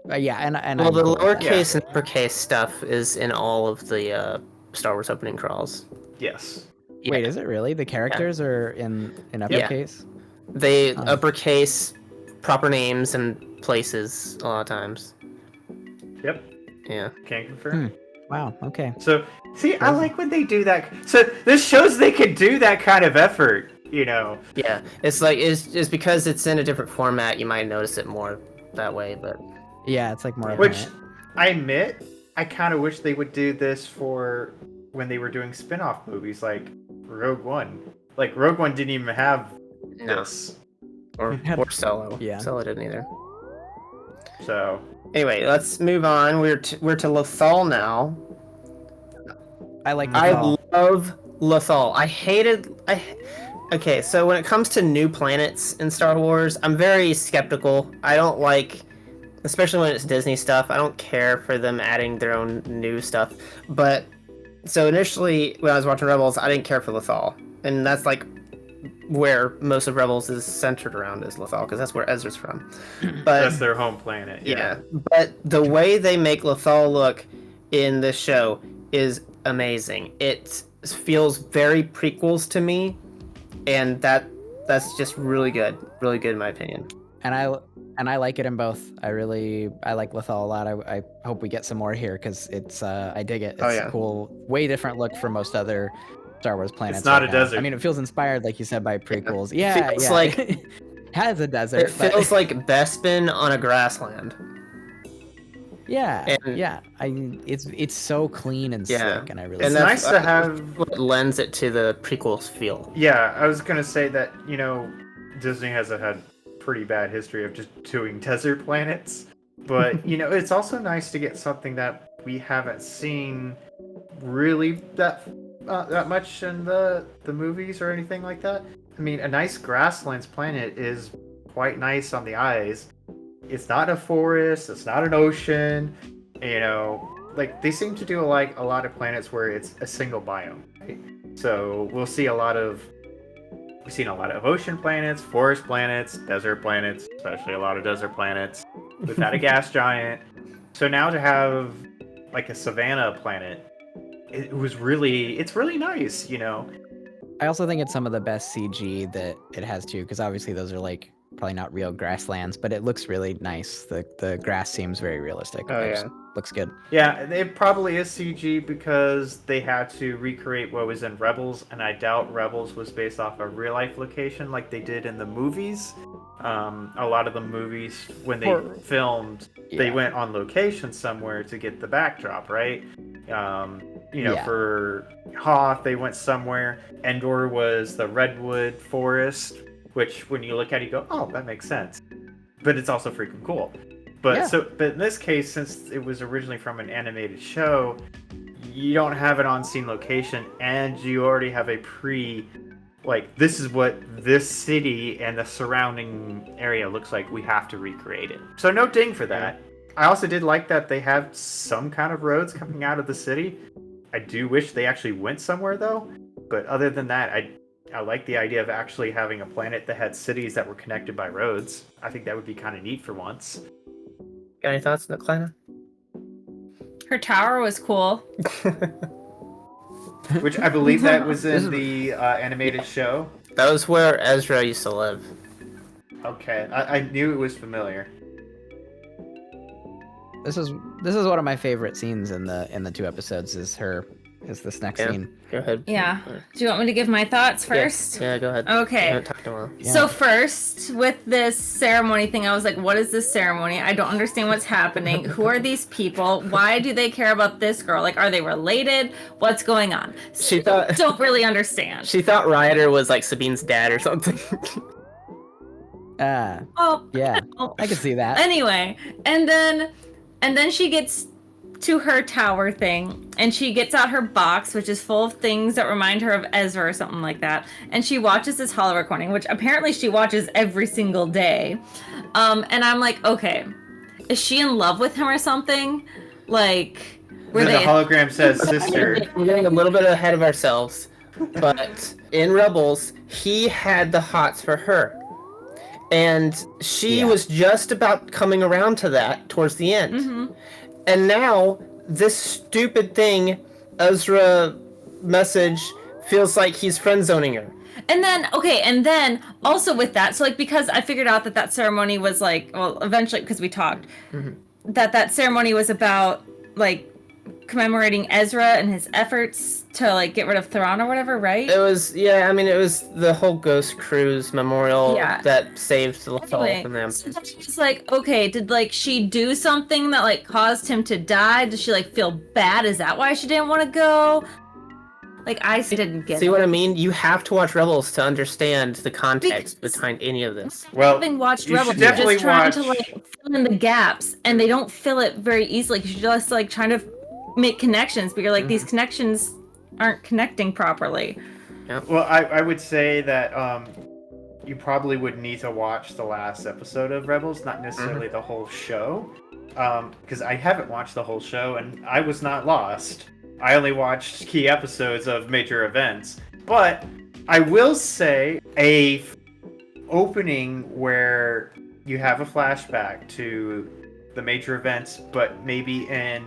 And well, the lowercase and uppercase stuff is in all of the Star Wars opening crawls. Yes. Wait, is it really? The characters are in uppercase? They uppercase proper names and places a lot of times. Yep. Yeah. Can't confirm. Wow, okay. So, see, I like when they do that. So, this shows they can do that kind of effort, you know? Yeah, it's like, it's because it's in a different format, you might notice it more that way, but... Yeah, it's like more... Which, I admit, I kind of wish they would do this for when they were doing spin-off movies, like Rogue One. Like, Rogue One didn't even have this. Or Solo. Yeah. Solo didn't either. So... Anyway, let's move on. We're to Lothal now. I like Lothal. I love Lothal. Okay, so when it comes to new planets in Star Wars, I'm very skeptical. I don't like, especially when it's Disney stuff, I don't care for them adding their own new stuff. But, so initially, when I was watching Rebels, I didn't care for Lothal. And that's like where most of Rebels is centered around is Lothal, because that's where Ezra's from. But that's their home planet. Yeah. But the way they make Lothal look in this show is amazing. It feels very prequels to me, and that's just really good in my opinion. And I like it in both. I like Lothal a lot. I hope we get some more here because it's I dig it. It's a cool, way different look from most other Star Wars planets. It's not a desert. I mean, it feels inspired, like you said, by prequels. Yeah, it's like it has a desert. It feels like Bespin on a grassland. Yeah, it's so clean and slick, and I really. It's nice to have what lends it to the prequels feel. Yeah, I was gonna say that Disney has had pretty bad history of just doing desert planets, but it's also nice to get something that we haven't seen really that much in the movies or anything like that. I mean, a nice grasslands planet is quite nice on the eyes. It's not a forest, it's not an ocean, like they seem to do like a lot of planets where it's a single biome, right? So we've seen a lot of ocean planets, forest planets, desert planets, especially a lot of desert planets without a gas giant. So now to have like a savanna planet, it's really nice, I also think it's some of the best CG that it has too, because obviously those are like probably not real grasslands, but it looks really nice. The grass seems very realistic. Looks good. Yeah, it probably is CG because they had to recreate what was in Rebels, and I doubt Rebels was based off a real life location like they did in the movies. A lot of the movies, when they filmed, they went on location somewhere to get the backdrop, right? for Hoth, they went somewhere. Endor was the redwood forest, which when you look at it, you go, oh, that makes sense. But it's also freaking cool. But in this case, since it was originally from an animated show, you don't have an on-scene location, and you already have a this is what this city and the surrounding area looks like. We have to recreate it. So no ding for that. I also did like that they have some kind of roads coming out of the city. I do wish they actually went somewhere, though. But other than that, I like the idea of actually having a planet that had cities that were connected by roads. I think that would be kind of neat for once. Got any thoughts on that, Kli'nah? Her tower was cool. Which I believe that was in the animated show. That was where Ezra used to live. Okay, I knew it was familiar. This is one of my favorite scenes in the 2 episodes. Is this next scene? Go ahead. Yeah. Do you want me to give my thoughts first? Yeah, go ahead. Okay. I haven't talked in a while. Yeah. So first, with this ceremony thing, I was like, what is this ceremony? I don't understand what's happening. Who are these people? Why do they care about this girl? Like, are they related? What's going on? She thought... Don't really understand. She thought Rioter was like Sabine's dad or something. Oh. Yeah. I can see that. Anyway, and then she gets to her tower thing, and she gets out her box, which is full of things that remind her of Ezra or something like that, and she watches this holo recording, which apparently she watches every single day. And I'm like, okay, is she in love with him or something? Like, the hologram says sister. We're getting a little bit ahead of ourselves, but in Rebels, he had the hots for her. And she was just about coming around to that towards the end. Mm-hmm. And now, this stupid thing, Ezra message, feels like he's friend-zoning her. And then also with that, so like, because I figured out that ceremony was like, well, eventually, because we talked, that ceremony was about like commemorating Ezra and his efforts to like get rid of Thrawn or whatever, right? It was the whole Ghost Cruise memorial that saved the fall from them. So it's like, okay, did like she do something that like caused him to die? Did she like feel bad? Is that why she didn't want to go? Like, I didn't get it. See what I mean? You have to watch Rebels to understand the context behind any of this. Well, having watched Rebels, you're just trying to like fill in the gaps, and they don't fill it very easily because you're just like trying to make connections, but you're like, these connections aren't connecting properly. Yep. Well, I would say that you probably would need to watch the last episode of Rebels, not necessarily the whole show, because I haven't watched the whole show, and I was not lost. I only watched key episodes of major events. But I will say a opening where you have a flashback to the major events, but maybe in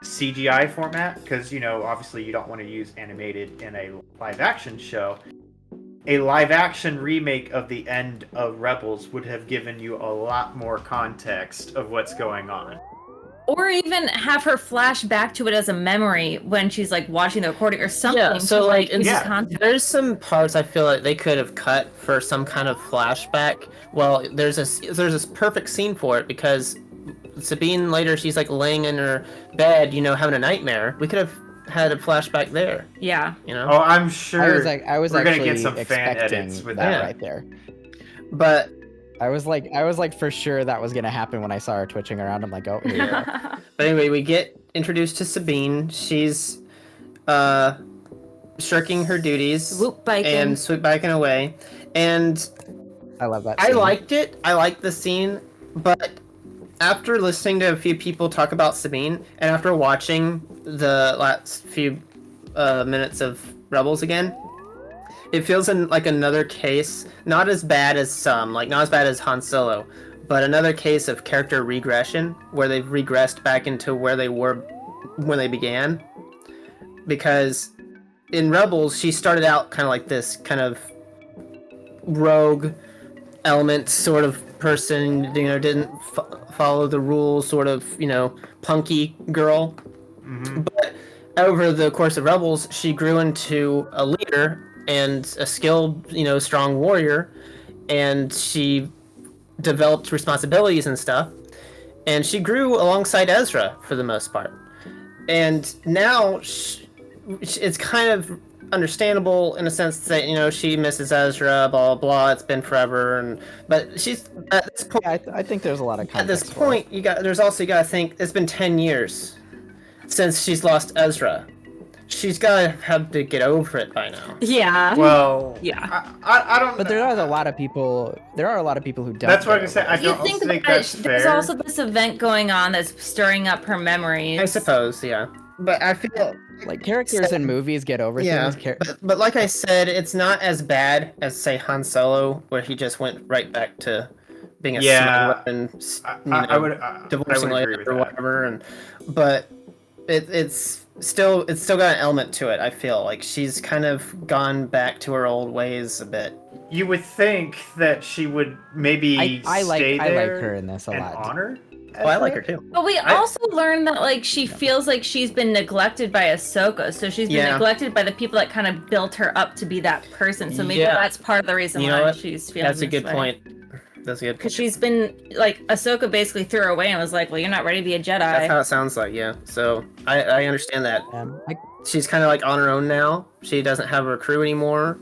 CGI format, because, obviously you don't want to use animated in a live-action show. A live-action remake of the end of Rebels would have given you a lot more context of what's going on. Or even have her flash back to it as a memory when she's like watching the recording or something. Yeah, so like there's some parts I feel like they could have cut for some kind of flashback. Well, there's this perfect scene for it because Sabine later, she's like laying in her bed, having a nightmare. We could have had a flashback there. Yeah. Oh, I'm sure. I was we're actually gonna get some fan expecting edits with that right there. But I was like for sure that was gonna happen when I saw her twitching around. I'm like, oh, here we go. But anyway, we get introduced to Sabine. She's shirking her duties swoop biking away, and I love that I scene. liked it. I liked the scene, but after listening to a few people talk about Sabine, and after watching the last few minutes of Rebels again, it feels like another case, not as bad as some, like not as bad as Han Solo, but another case of character regression, where they've regressed back into where they were when they began. Because in Rebels, she started out kind of like this kind of rogue element sort of person, didn't follow the rules, sort of, punky girl. But over the course of Rebels, she grew into a leader and a skilled, strong warrior, and she developed responsibilities and stuff, and she grew alongside Ezra for the most part. And now it's kind of understandable in a sense that she misses Ezra, blah blah blah. It's been forever, but she's at this point. Yeah, I think there's a lot of At this context point, you got to think it's been 10 years since she's lost Ezra. She's gotta have to get over it by now. Yeah. Well, yeah. I don't. But there are a lot of people. There are a lot of people who don't. That's what I said. I You don't think think that that's there's fair. also this event going on that's stirring up her memories. I suppose, yeah. But I feel like characters in movies get over yeah, things. but like I said, it's not as bad as say Han Solo, where he just went right back to being a smuggler and divorcing later or whatever. But it's still got an element to it. I feel like she's kind of gone back to her old ways a bit. You would think that she would maybe I like there her in this a and lot. honor. Oh, I like her too. But we also learned that like she feels like she's been neglected by Ahsoka, so she's been neglected by the people that kind of built her up to be that person. So maybe that's part of the reason why she's feeling. That's a good way. point. That's good. Because she's been like Ahsoka basically threw her away and was like, "Well, you're not ready to be a Jedi." That's how it sounds like, yeah. So I understand that. She's kind of like on her own now. She doesn't have her crew anymore.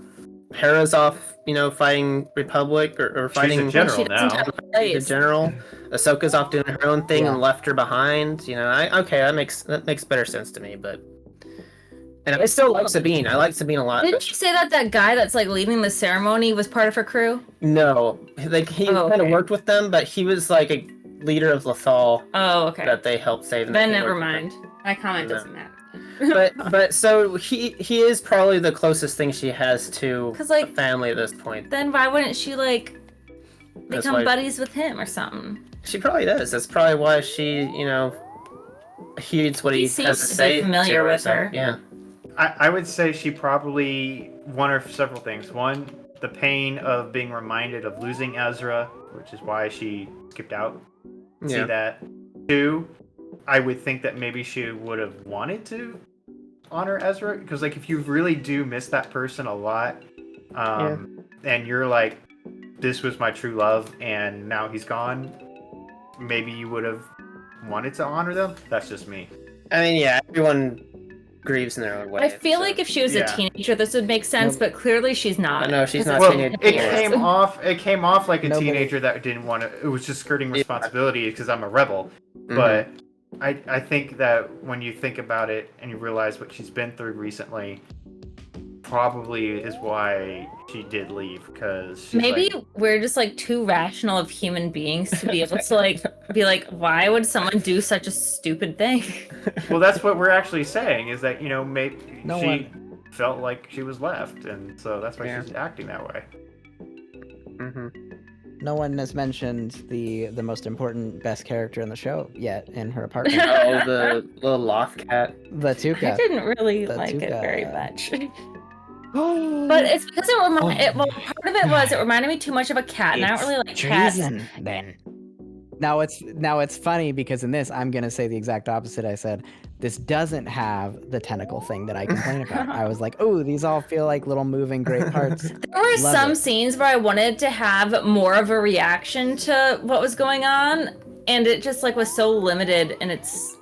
Hera's off, fighting Republic or fighting. She's a general now. She's a general. Ahsoka's off doing her own thing and left her behind. That makes better sense to me. But and I still like Sabine. I like Sabine a lot. Didn't you say that guy that's like leading the ceremony was part of her crew? No, like he kind of worked with them, but he was like a leader of Lothal. Oh, okay. That they helped save. Then never mind. My comment doesn't matter. but so he is probably the closest thing she has to a family at this point. Then why wouldn't she become buddies with him or something? She probably does. That's probably why she heeds what he has to say. Familiar with her. Yeah. I would say she probably one or several things. One, the pain of being reminded of losing Ezra, which is why she skipped out. See that. Two, I would think that maybe she would have wanted to honor Ezra, because if you really do miss that person a lot, and you're like, this was my true love, and now he's gone, maybe you would have wanted to honor them. That's just me. I mean, everyone grieves in their own way. I feel like if she was a teenager, this would make sense, but clearly she's not. No, she's not. Well, a teenager. it came off like a teenager that didn't want to. It was just skirting responsibility because I'm a rebel. But I think that when you think about it and you realize what she's been through recently, probably is why she did leave, because maybe we're just too rational of human beings to be able to be like, why would someone do such a stupid thing? Well, that's what we're actually saying, is that maybe she felt like she was left, and so that's why she's acting that way. No one has mentioned the most important best character in the show yet in her apartment. Oh, the little loft cat. The Tuca. I didn't really like it very much. But it's because part of it was it reminded me too much of a cat, and I don't really like cats. Then. Now it's funny because in this I'm gonna say the exact opposite. I said this doesn't have the tentacle thing that I complain about. I was like, oh, these all feel like little moving great parts. There were some scenes where I wanted to have more of a reaction to what was going on, and it just was so limited in its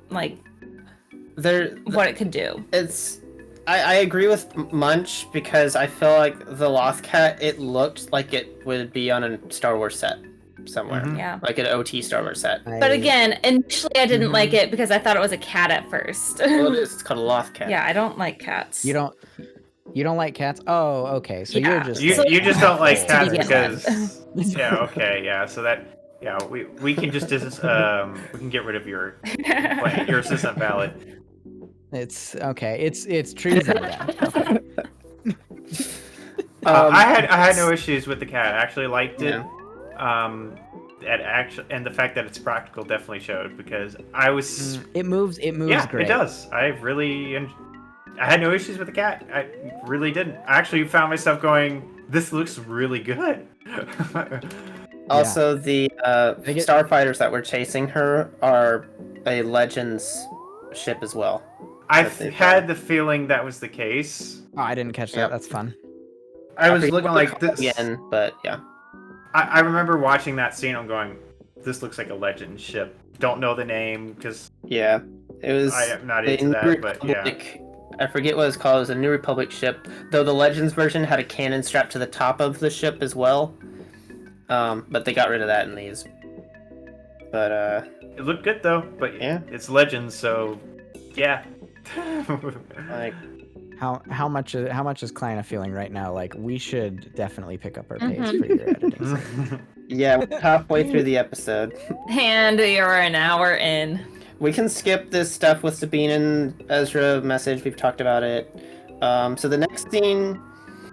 what it could do. I agree with Munch, because I feel like the Lothcat, it looked like it would be on a Star Wars set somewhere. Yeah. Like an OT Star Wars set. But again, initially I didn't like it because I thought it was a cat at first. Well, it's called a Lothcat. Yeah, I don't like cats. You don't like cats? Oh, okay. So you're just you just don't like cats because so that we can just we can get rid of your point. Yours isn't valid. It's okay. It's treason then. Okay. I had no issues with the cat. I actually liked it. And the fact that it's practical definitely showed, because I was. It moves. Yeah, great. it does. I had no issues with the cat. I really didn't. I actually found myself going, "This looks really good." Also, the starfighters that were chasing her are a Legends ship as well. I had the feeling that was the case. Oh, I didn't catch that. Yep. That's fun. I was looking like this again, but yeah. I remember watching that scene. I'm going, "This looks like a Legend ship." Don't know the name because it was. I am not into that, but yeah. I forget what it's called. It was a New Republic ship, though the Legends version had a cannon strapped to the top of the ship as well. But they got rid of that in these. But it looked good though. But yeah, it's Legends, so yeah. like how much is Kli'nah feeling right now? Like we should definitely pick up our pace for your editing. yeah, we're halfway through the episode. And you're an hour in. We can skip this stuff with Sabine and Ezra message. We've talked about it. So the next scene.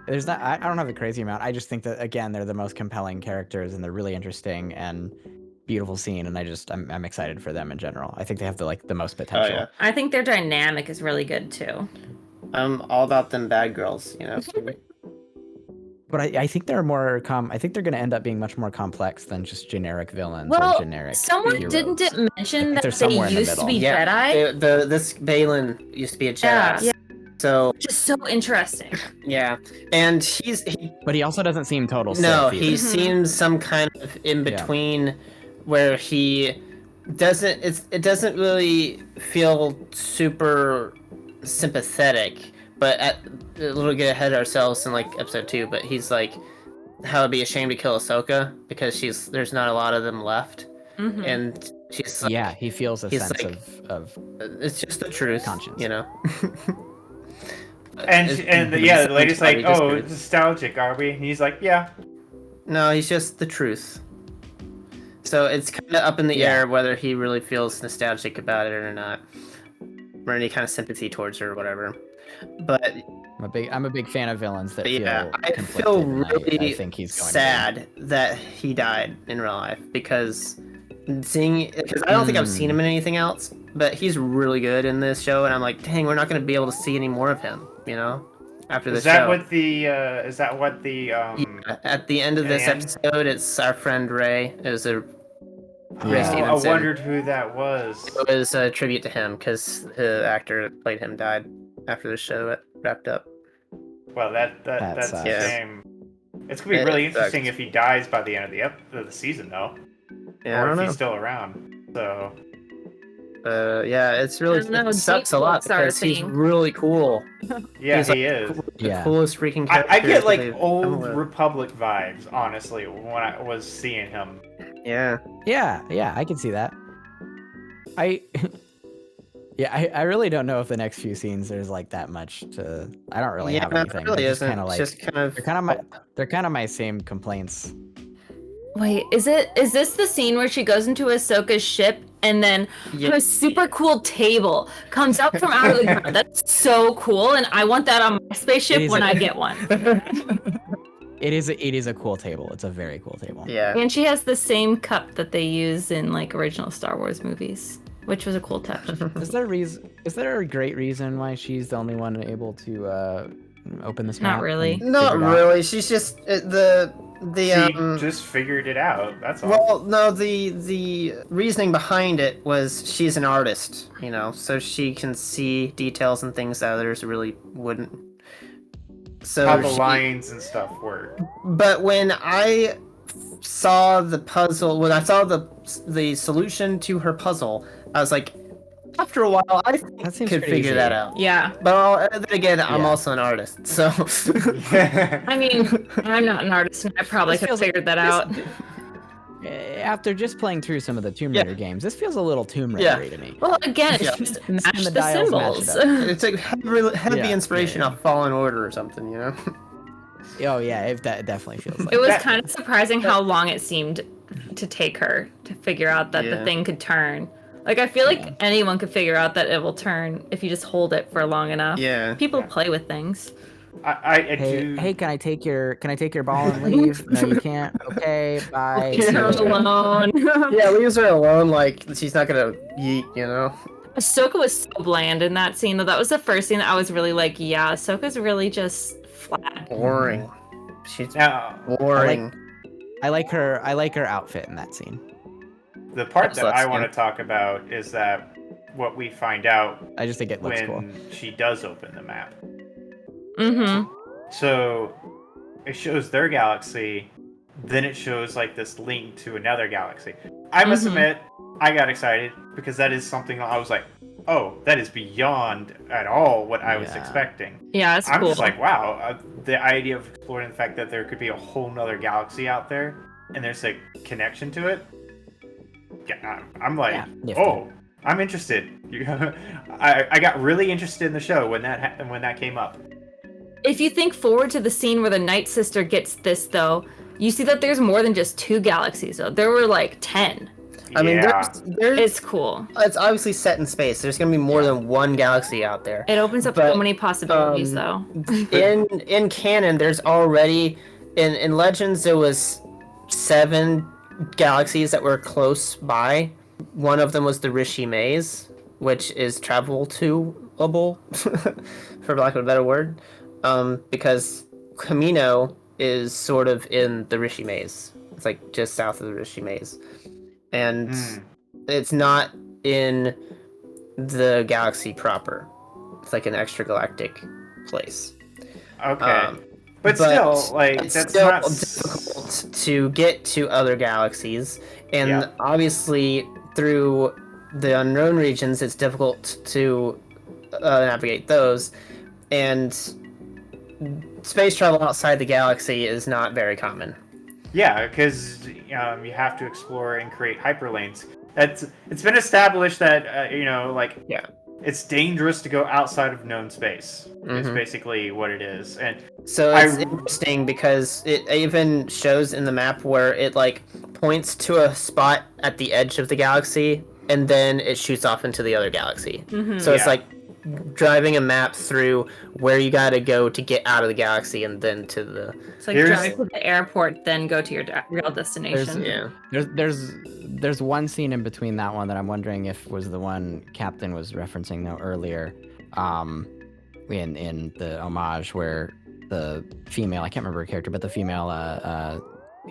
There's not. I don't have a crazy amount. I just think that again they're the most compelling characters and they're really interesting and beautiful scene. And I'm excited for them in general. I think they have the most potential. Oh, yeah. I think their dynamic is really good too. I'm all about them bad girls, you know. But I think they're more I think they're going to end up being much more complex than just generic villains Well, or generic someone heroes. didn't mention that they're they somewhere in the used to be middle. Jedi. This Balin used to be a Jedi. Yeah. So Just so interesting. yeah, and But he also doesn't seem total. No, Sith he either. seems some kind of in between, where he doesn't. It doesn't really feel super sympathetic. But a little get ahead of ourselves in like episode 2. But he's like, how it'd be a shame to kill Ahsoka because there's not a lot of them left, and she's like, yeah, he feels a sense like, of it's just the truth, conscience, you know. and the lady's like, oh, it's nostalgic, are we? And he's like, yeah. No, he's just the truth. So it's kind of up in the air whether he really feels nostalgic about it or not, or any kind of sympathy towards her or whatever. But I'm a big fan of villains that I feel really I think he's going sad that he died in real life because I don't think I've seen him in anything else, but he's really good in this show, and I'm like, dang, we're not going to be able to see any more of him, you know, after this show. Is that what the Yeah, at the end of this episode, it's our friend Ray. It was a Ray I Stevenson. wondered who that was. It was a tribute to him because the actor that played him died after the show wrapped up. Well, that's a shame. It's gonna be really interesting if he dies by the end of the season, though. Yeah, or if he's still around. So. Yeah, it's really it sucks a lot because he's really cool. Yeah, he's he is. The coolest freaking character. I get like old Republic vibes, honestly, when I was seeing him. Yeah, I can see that. I really don't know if the next few scenes there's like that much to. I don't really have anything. It really isn't. Kind of like they're kind of my same complaints. Wait, is this the scene where she goes into Ahsoka's ship and then her super cool table comes up from out of the ground? That's so cool, and I want that on my spaceship when I get one. It is a cool table. It's a very cool table. Yeah. And she has the same cup that they use in like original Star Wars movies, which was a cool touch. Is there a great reason why she's the only one able to open this map? Not really. Not really. She's just she just figured it out. That's all. Well, no, the reasoning behind it was she's an artist, you know, so she can see details and things that others really wouldn't. So how the lines and stuff work. But when I saw the puzzle, when I saw the solution to her puzzle, I was like, after a while, I could figure that out. Yeah. But then again, I'm also an artist, so. I mean, I'm not an artist, and I probably could have figured that out. After just playing through some of the Tomb Raider games, this feels a little Tomb Raider to me. Well, again, it's just match the symbols. It's like heavy inspiration off Fallen Order or something, you know? Oh yeah, that definitely feels like it was kind of surprising how long it seemed to take her to figure out that the thing could turn. Like, I feel like anyone could figure out that it will turn if you just hold it for long enough. Yeah. People play with things. Hey, can I take your ball and leave? No, you can't. Okay, bye. Leave her alone. Yeah, leaves her alone. Like she's not gonna yeet, you know. Ahsoka was so bland in that scene. Though that was the first scene that I was really like, yeah, Ahsoka's really just flat. Boring. She's boring. I like her outfit in that scene. The part that I want to talk about is that what we find out. I just think it looks cool when she does open the map. Mm-hmm. So it shows their galaxy, then it shows like this link to another galaxy. I must admit, I got excited because that is something I was like, oh, that is beyond at all what I was expecting. Yeah, it's I'm cool. just like, wow, the idea of exploring the fact that there could be a whole nother galaxy out there and there's a connection to it. Yeah, I'm like, oh, I'm interested. I got really interested in the show when that came up. If you think forward to the scene where the Night Sister gets this, though, you see that there's more than just 2 galaxies, though. There were like 10. I mean, it's cool. It's obviously set in space. There's gonna be more than one galaxy out there. It opens up so many possibilities, though. in canon, there's already in Legends there was 7 galaxies that were close by. One of them was the Rishi Maze, which is travel-to-able, for lack of a better word, because Camino is sort of in the Rishi Maze. It's like just south of the Rishi Maze. And it's not in the galaxy proper. It's like an extragalactic place. Okay. But still, like, it's that's still not difficult to get to other galaxies. And obviously, through the unknown regions, it's difficult to navigate those. And space travel outside the galaxy is not very common. Yeah, because you have to explore and create hyperlanes. It's been established that it's dangerous to go outside of known space. It's basically what it is, and so it's interesting because it even shows in the map where it like points to a spot at the edge of the galaxy, and then it shoots off into the other galaxy. So it's like driving a map through where you gotta go to get out of the galaxy and then to the... It's like drive to the airport, then go to your real destination. There's one scene in between that one that I'm wondering if was the one Captain was referencing though earlier, in the homage where the female, I can't remember her character, but the female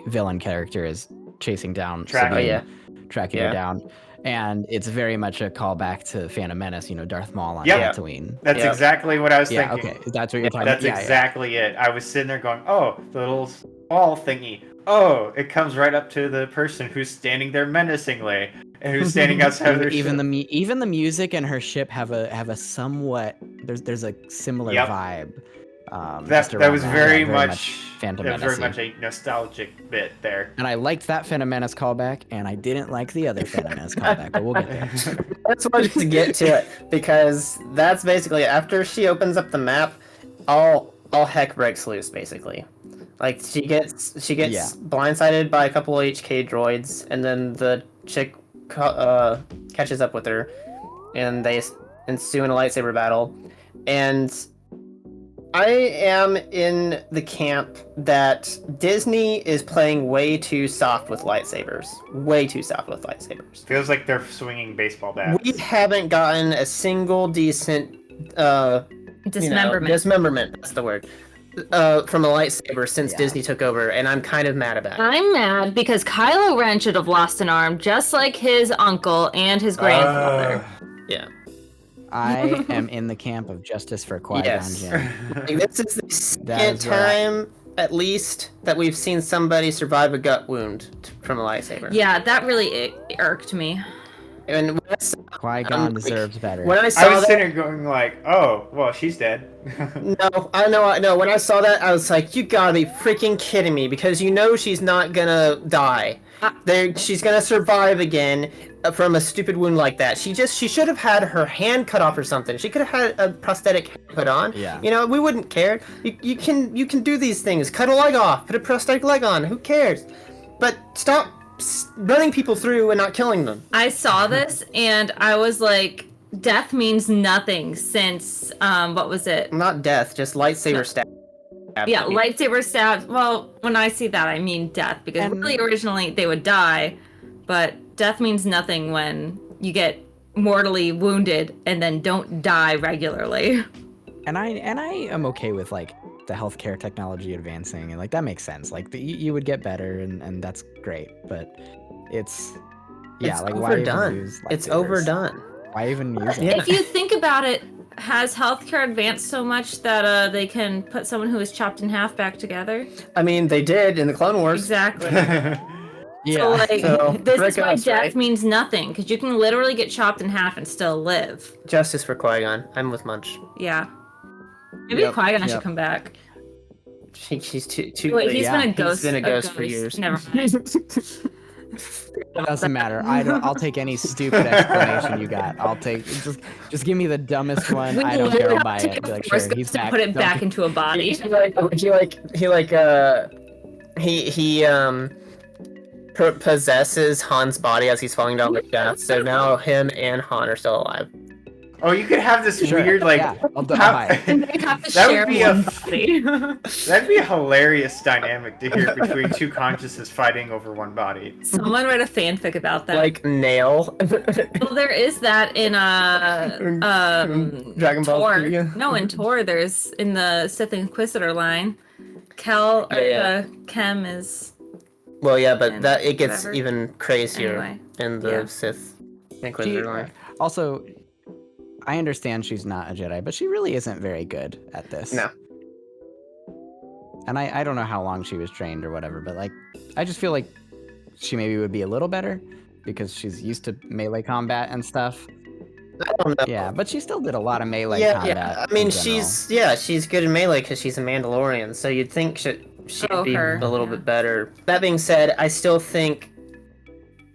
villain character is chasing down Sabine, tracking her down. And it's very much a callback to Phantom Menace, Darth Maul on Tatooine. That's exactly what I was thinking. Okay, that's what you're talking about. That's exactly it. I was sitting there going, oh, the little ball thingy. Oh, it comes right up to the person who's standing there menacingly and who's standing outside of their ship. Even the music and her ship have a somewhat there's a similar vibe. That was very much Phantom Menace. Menace. Very much a nostalgic bit there. And I liked that Phantom Menace callback, and I didn't like the other Phantom Menace callback, but we'll get there. That's why I just get to it, because that's basically after she opens up the map, all heck breaks loose basically. Like she gets blindsided by a couple of HK droids, and then the chick catches up with her, and they ensue in a lightsaber battle, and I am in the camp that Disney is playing way too soft with lightsabers. Way too soft with lightsabers. Feels like they're swinging baseball bats. We haven't gotten a single decent dismemberment. Dismemberment, that's the word. From a lightsaber since Disney took over, and I'm kind of mad about it. I'm mad because Kylo Ren should have lost an arm just like his uncle and his grandfather. Yeah. I am in the camp of justice for Qui-Gon Jinn. This is the second time, at least, that we've seen somebody survive a gut wound from a lightsaber. Yeah, that really irked me. And Qui-Gon deserves better. When I was sitting there going like, oh, well, she's dead. No, I know. When I saw that, I was like, you gotta be freaking kidding me, because she's not gonna die. She's gonna survive again from a stupid wound like that. She should have had her hand cut off or something. She could have had a prosthetic hand put on. Yeah. We wouldn't care. You can do these things. Cut a leg off. Put a prosthetic leg on. Who cares? But stop running people through and not killing them. I saw this and I was like, death means nothing since what was it? Not death, just lightsaber stab. Yeah, lightsaber stabs. Well, when I see that, I mean death, because really originally they would die, but death means nothing when you get mortally wounded and then don't die regularly. And I am okay with like the healthcare technology advancing, and like that makes sense. Like you would get better, and that's great. But it's like overdone. Why even use lightsabers? It's overdone. Why even use it? If you think about it, has healthcare advanced so much that they can put someone who is chopped in half back together? I mean, they did in the Clone Wars. Exactly. Yeah. So like this is why us, death right? means nothing, because you can literally get chopped in half and still live. Justice for Qui-Gon. I'm with Munch. Yeah. Maybe Yep, Qui-Gon should yep. come back. She's too. Wait, he's Yeah. been a ghost. He's been a ghost for years. Never mind. Doesn't matter. I'll take any stupid explanation you got. I'll take just give me the dumbest one. I don't care. I'll buy it. Be like, sure, he's back. Put it back into a body. He possesses Han's body as he's falling down the shaft. So now him and Han are still alive. Oh, you could have this Sure, weird like. yeah, I'll buy it. And they have to That share would be one body. That'd be a hilarious dynamic to hear between two consciousness fighting over one body. Someone write a fanfic about that. Like Nail. Well, there is that in Dragon Ball Tor. Z. No, in Tor, there's in the Sith Inquisitor line. Chem is Well, yeah, but And that it gets whatever. even crazier Anyway, in the yeah. Sith Inquisitor line. Also, I understand she's not a Jedi, but she really isn't very good at this. No. And I don't know how long she was trained or whatever, but like, I just feel like she maybe would be a little better because she's used to melee combat and stuff. I don't know. Yeah, but she still did a lot of melee Yeah, combat. yeah. I mean, in general. she's good in melee because she's a Mandalorian. So you'd think she'd be her, a little yeah. bit better. That being said, I still think,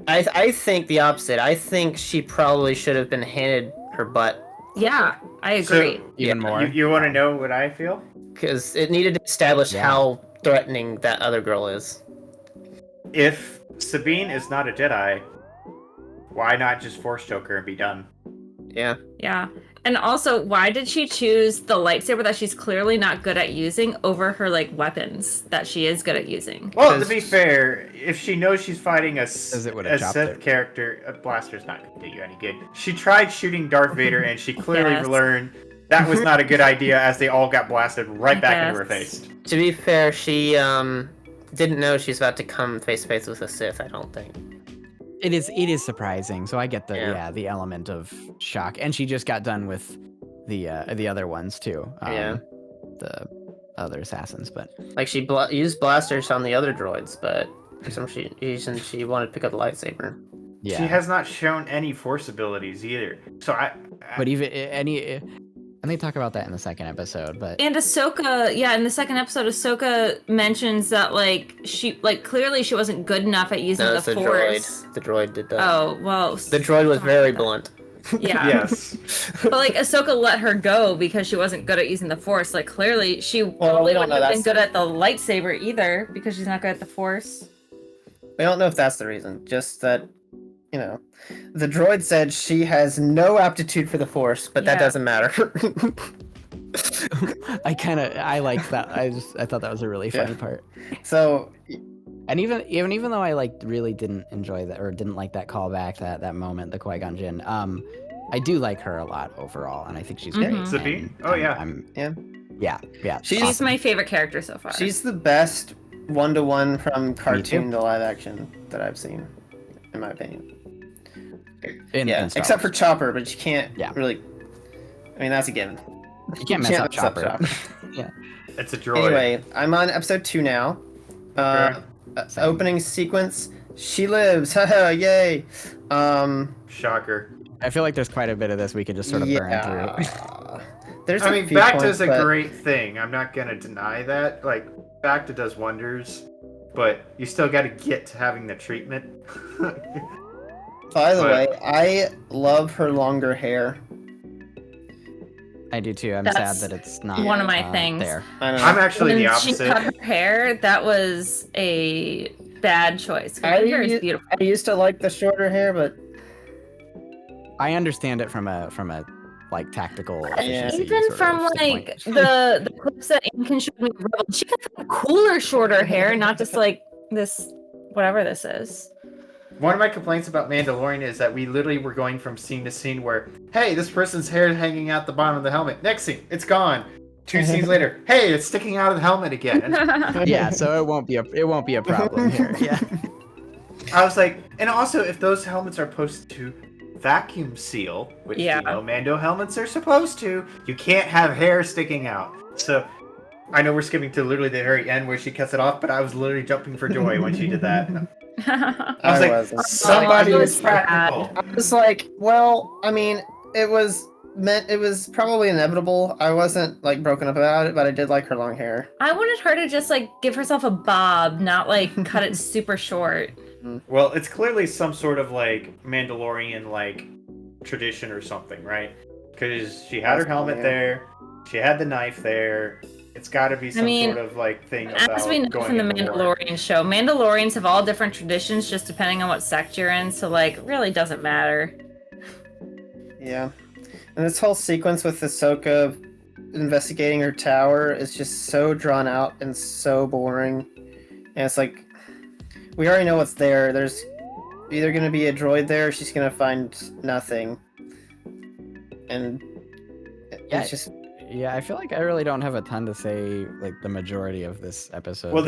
I think the opposite. I think she probably should have been handed her butt yeah, I agree. even more. You want to know what I feel? because it needed to establish Yeah. how threatening that other girl is. If Sabine is not a Jedi, why not just force choke her and be done? Yeah. Yeah. And also, why did she choose the lightsaber that she's clearly not good at using over her like weapons that she is good at using? Well, to Because- be fair, if she knows she's fighting a Because it would've chopped Sith her. character, a blaster's not going to do you any good. She tried shooting Darth Vader, and she clearly Yes. learned that was not a good idea as they all got blasted right back into her Yes. face. To be fair, she didn't know she's about to come face to face with a Sith. I don't think. It is surprising. So I get the Yeah. the element of shock, and she just got done with the other ones too. Yeah. The other assassins, but Like she used blasters on the other droids, but for some reason she wanted to pick up the lightsaber. yeah. She has not shown any force abilities either. So But even and they talk about that in the second episode. But And Ahsoka, yeah, in the second episode, Ahsoka mentions that like she like clearly she wasn't good enough at using No, the it's the Force. droid. The droid did that. Oh well. The droid was very blunt. Yeah. yes. But like Ahsoka let her go because she wasn't good at using the Force. Like clearly she we probably don't wouldn't know have been that's- good at the lightsaber either because she's not good at the Force. We don't know if that's the reason. Just that, you know, the droid said she has no aptitude for the Force, but that Yeah. doesn't matter. I like that. I thought that was a really funny Yeah. part. So And even though I like really didn't enjoy that or didn't like that callback, that moment, the Qui-Gon Jinn, I do like her a lot overall, and I think she's great. Mhm. Sabine? and Oh, yeah. I'm Yeah. yeah. She's- She's my favorite character so far. she's the best one-to-one from cartoon to live action that I've seen, in my opinion. in Star except Wars. for Chopper, but you can't Yeah. really. I mean, that's a given. You can't mess up Chopper. Yeah. It's a droid. Anyway, I'm on episode 2 now. Same. Opening sequence. She lives. Haha! Yay. Shocker. I feel like there's quite a bit of this we could just sort of burn through. There's I a mean, few Bacta points, is a but great thing. I'm not gonna deny that. Like, Bacta does wonders, but you still got to get to having the treatment. By the but- way, I love her longer hair. I do too. I'm That's sad that it's not one of my things. there. I don't know. I'm actually the When she cut opposite. her hair, that was a bad choice. 'cause I her hair is u- beautiful. I used to like the shorter hair, but I understand it from a like tactical Yeah. efficiency Even sort of from standpoint. like the clips that Anakin showed me, of Rebels, she got cooler, shorter hair, not just like this, whatever this is. One of my complaints about Mandalorian is that we literally were going from scene to scene where, hey, this person's hair is hanging out the bottom of the helmet. Next scene, it's gone. 2 scenes later, hey, it's sticking out of the helmet again. And Yeah, so it won't be a problem here. Yeah. I was like, and also if those helmets are supposed to vacuum seal, which Yeah. you know Mando helmets are supposed to, you can't have hair sticking out. So I know we're skipping to literally the very end where she cuts it off, but I was literally jumping for joy when she did that. I was like, wasn't. somebody Oh, was so practical. bad. I was like, well, I mean, it was probably inevitable. I wasn't like broken up about it, but I did like her long hair. I wanted her to just like give herself a bob, not like cut it super short. Well, it's clearly some sort of like Mandalorian like tradition or something, right? Because she had her helmet there, she had the knife there. It's got to be some sort of like thing about as we know going from the into war. Mandalorian show, Mandalorians have all different traditions just depending on what sect you're in, so like really doesn't matter. Yeah, and this whole sequence with Ahsoka investigating her tower is just so drawn out and so boring. And it's like, we already know what's there. There's either going to be a droid there, or she's going to find nothing. And it's just... Yeah, I feel like I really don't have a ton to say, like, the majority of this episode. Well,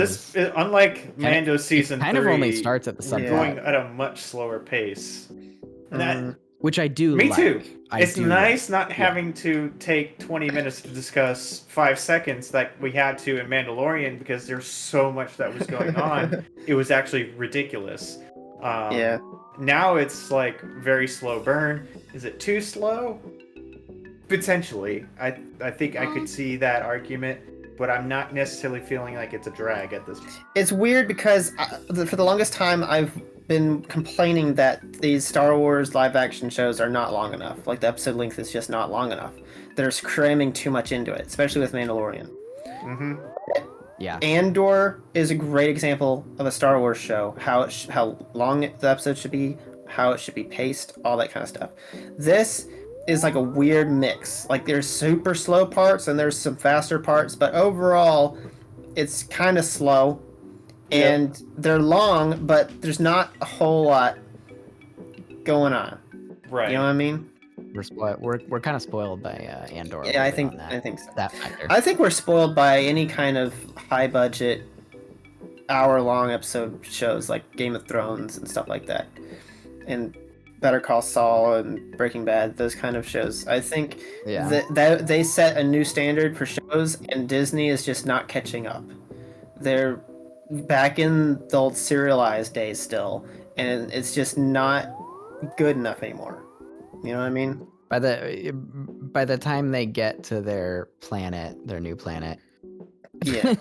unlike Mando season 3, kind of only starts at the subplot. Going at a much slower pace. Which I do Me like. too. It's nice not having to take 20 minutes to discuss 5 seconds like we had to in Mandalorian because there's so much that was going on. It was actually ridiculous. Yeah. Now it's like very slow burn. Is it too slow? Potentially. I think I could see that argument, but I'm not necessarily feeling like it's a drag at this point. It's weird because for the longest time I've been complaining that these Star Wars live-action shows are not long enough. Like, the episode length is just not long enough. They're cramming too much into it, especially with Mandalorian. Mm-hmm. Yeah. Andor is a great example of a Star Wars show. How long the episode should be, how it should be paced, all that kind of stuff. This is like a weird mix. Like, there's super slow parts and there's some faster parts, but overall, it's kind of slow. And they're long, but there's not a whole lot going on. Right. You know what I mean? We're kind of spoiled by Andor. Yeah, I think so. That factor. I think we're spoiled by any kind of high budget, hour-long episode shows like Game of Thrones and stuff like that, and Better Call Saul and Breaking Bad. Those kind of shows. I think that they set a new standard for shows, and Disney is just not catching up. They're back in the old serialized days still, and it's just not good enough anymore. You know what I mean? By the time they get to their new planet. Yeah.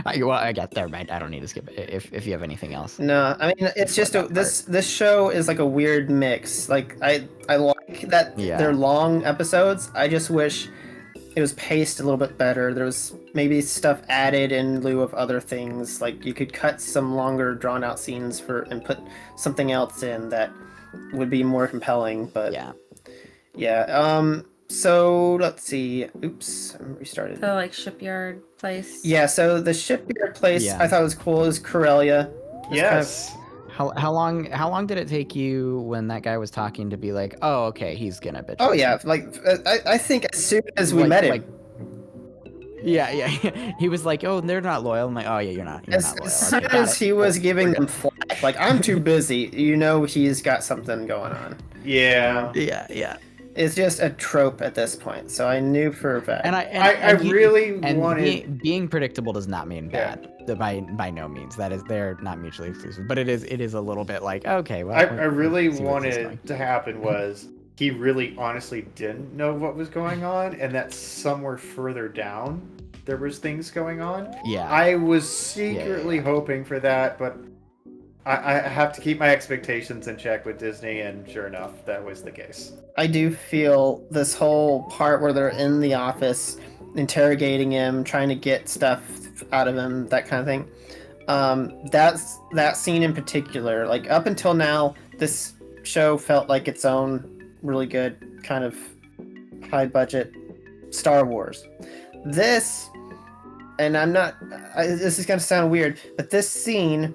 I got there, right? I don't need to skip it if you have anything else. No, I mean, it's just this show is like a weird mix. Like, I like that they're long episodes. I just wish it was paced a little bit better. There was maybe stuff added in lieu of other things. Like, you could cut some longer drawn out scenes and put something else in that would be more compelling. But yeah. So let's see. Oops, I restarted. The like shipyard place. Yeah. So the shipyard place I thought was cool. Is Corellia. Yes. How long did it take you when that guy was talking to be like, oh, okay, he's gonna betray? Oh yeah, like I think as soon as we met him. Yeah. He was like, oh, they're not loyal. I'm like, oh yeah, you're not loyal. As soon as he was giving them flack, like, I'm too busy. You know, he's got something going on. Yeah. Yeah. It's just a trope at this point, so I knew for a fact. And I really wanted being predictable does not mean bad. By no means. They're not mutually exclusive, but it is a little bit like, okay, well, I really wanted to happen was he really honestly didn't know what was going on, and that somewhere further down there was things going on. Yeah. I was secretly hoping for that, but I have to keep my expectations in check with Disney, and sure enough, that was the case. I do feel this whole part where they're in the office interrogating him, trying to get stuff out of him, that kind of thing. That scene in particular, like, up until now, this show felt like its own really good kind of high budget Star Wars. This, and this is gonna sound weird, but this scene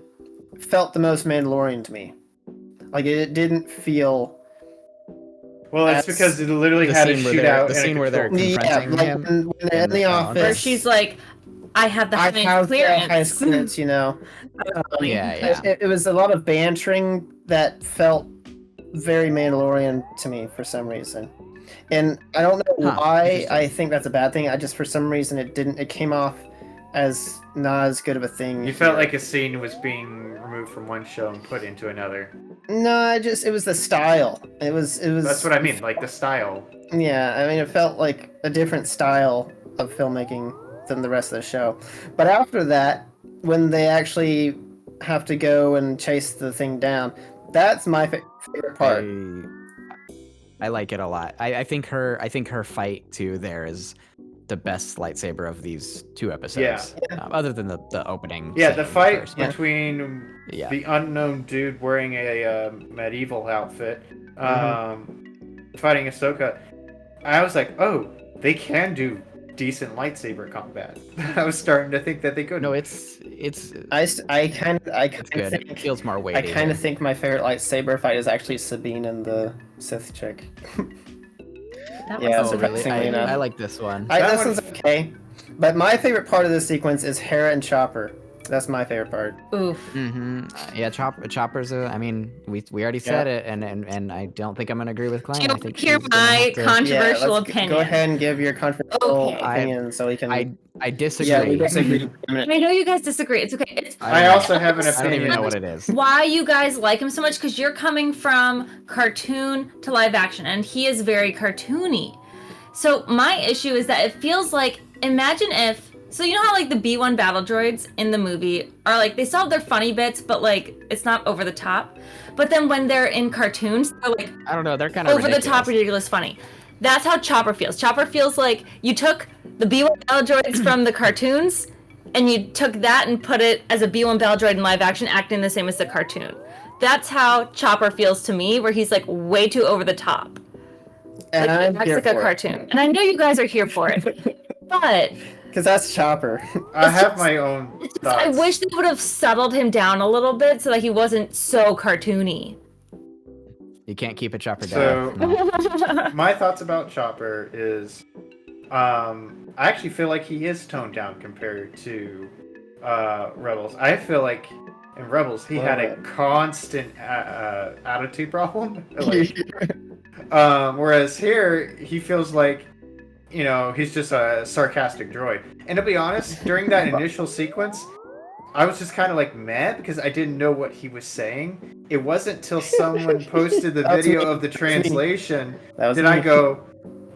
felt the most Mandalorian to me. Like, it didn't feel... Well, it's because it literally had a shootout. The scene where they're confronting him. When they're in the office. Where she's like, I have the highest clearance. You know? Yeah. It was a lot of bantering that felt very Mandalorian to me for some reason. And I don't know why I think that's a bad thing. For some reason, it came off not as good of a thing. You felt like a scene was being removed from one show and put into another. No, it was the style. It was. That's what I mean, like the style. Yeah, I mean, it felt like a different style of filmmaking than the rest of the show. But after that, when they actually have to go and chase the thing down, that's my favorite part. I like it a lot. I think her fight too there is the best lightsaber of these 2 episodes. Yeah. Other than the opening. Yeah, the fight first, between the unknown dude wearing a medieval outfit, fighting Ahsoka. I was like, oh, they can do decent lightsaber combat. I was starting to think that they could. I No, kind of good. think It feels more weighty. I kind of think my favorite lightsaber fight is actually Sabine and the Sith chick. Yeah, really? I like this one. This one's okay, but my favorite part of this sequence is Hera and Chopper. That's my favorite part. Oof. Yeah, Chopper's. I mean, we already said it, and I don't think I'm gonna agree with Kli'nah. I think hear my controversial opinion. Go ahead and give your controversial opinion, so we can. I disagree. Yeah, we disagree. I know you guys disagree. It's okay. I also have an opinion. I don't even know what it is. Why you guys like him so much? Because you're coming from cartoon to live action, and he is very cartoony. So my issue is that it feels like, imagine if. So you know how like the B1 battle droids in the movie are like, they still have their funny bits, but like it's not over the top. But then when they're in cartoons, they're like, I don't know, they're kind of over the top, ridiculous, funny. That's how Chopper feels. Chopper feels like you took the B1 battle droids from the cartoons, and you took that and put it as a B1 battle droid in live action, acting the same as the cartoon. That's how Chopper feels to me, where he's like way too over the top. And like, I'm acts here like for a cartoon. And I know you guys are here for it, but. Because that's Chopper. I have my own thoughts. I wish they would have settled him down a little bit so that he wasn't so cartoony. You can't keep a Chopper down. So, my thoughts about Chopper is, I actually feel like he is toned down compared to Rebels. I feel like in Rebels he had a constant attitude problem. Whereas here he feels like, you know, he's just a sarcastic droid. And to be honest, during that initial sequence, I was just kind of like mad because I didn't know what he was saying. It wasn't till someone posted the video of the translation that I go,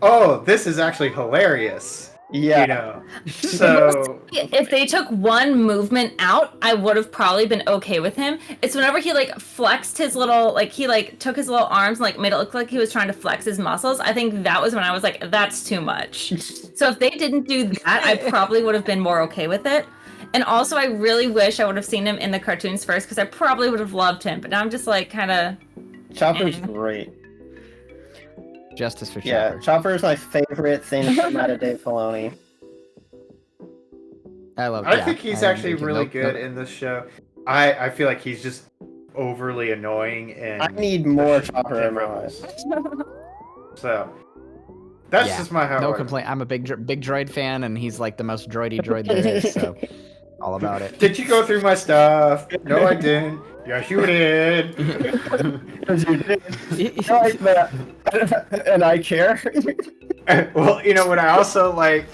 oh, this is actually hilarious. Yeah. You know, so if they took one movement out, I would have probably been okay with him. It's whenever he like flexed his little, like he like took his little arms and like made it look like he was trying to flex his muscles. I think that was when I was like, that's too much. So if they didn't do that, I probably would have been more okay with it. And also, I really wish I would have seen him in the cartoons first, because I probably would have loved him. But now I'm just like kind of. Chopper's great. Justice for Chopper. Yeah, Chopper is my favorite thing from out of Dave Filoni. I think he's actually really good in this show. I feel like he's just overly annoying, and I need more Chopper in my life. So that's just my no complaint. I'm a big droid fan, and he's like the most droidy droid there is. So all about it. Did you go through my stuff? No, I didn't. Yes, you did. And I care. Well, you know what I also like?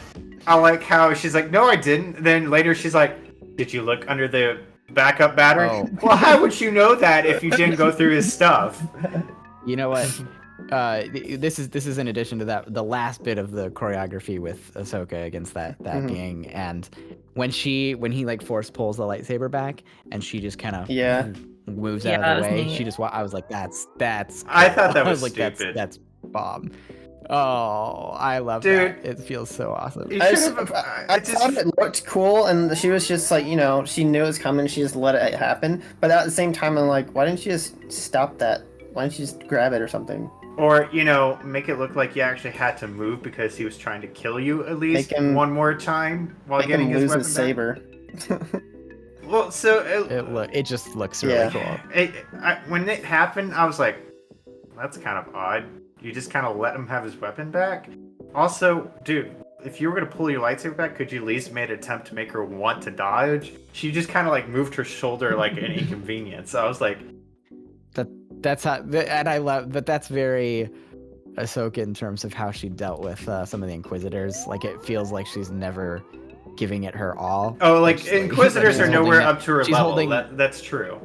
I like how she's like, no, I didn't. Then later she's like, did you look under the backup battery? Oh. Well, how would you know that if you didn't go through his stuff? You know what? This is in addition to that, the last bit of the choreography with Ahsoka against that being, and when he like force pulls the lightsaber back, and she just kind of moves out of the way. Neat. She just I was like, that's. I thought that was like, stupid. That's bomb. Oh, I love that. It feels so awesome. I thought it looked cool, and she was just like, you know, she knew it was coming. She just let it happen. But at the same time, I'm like, why didn't you just stop that? Why didn't you just grab it or something? Or, you know, make it look like you actually had to move because he was trying to kill you at least one more time while getting his weapon saber. Well, so it just looks really cool. When it happened, I was like, that's kind of odd. You just kind of let him have his weapon back. Also, dude, if you were gonna pull your lightsaber back, could you at least made an attempt to make her want to dodge? She just kind of like moved her shoulder like an inconvenience. So I was like, that's how, and I love that. That's very Ahsoka in terms of how she dealt with some of the Inquisitors. Like, it feels like she's never giving it her all. Oh, like Inquisitors are nowhere up to her level. Holding, that's true.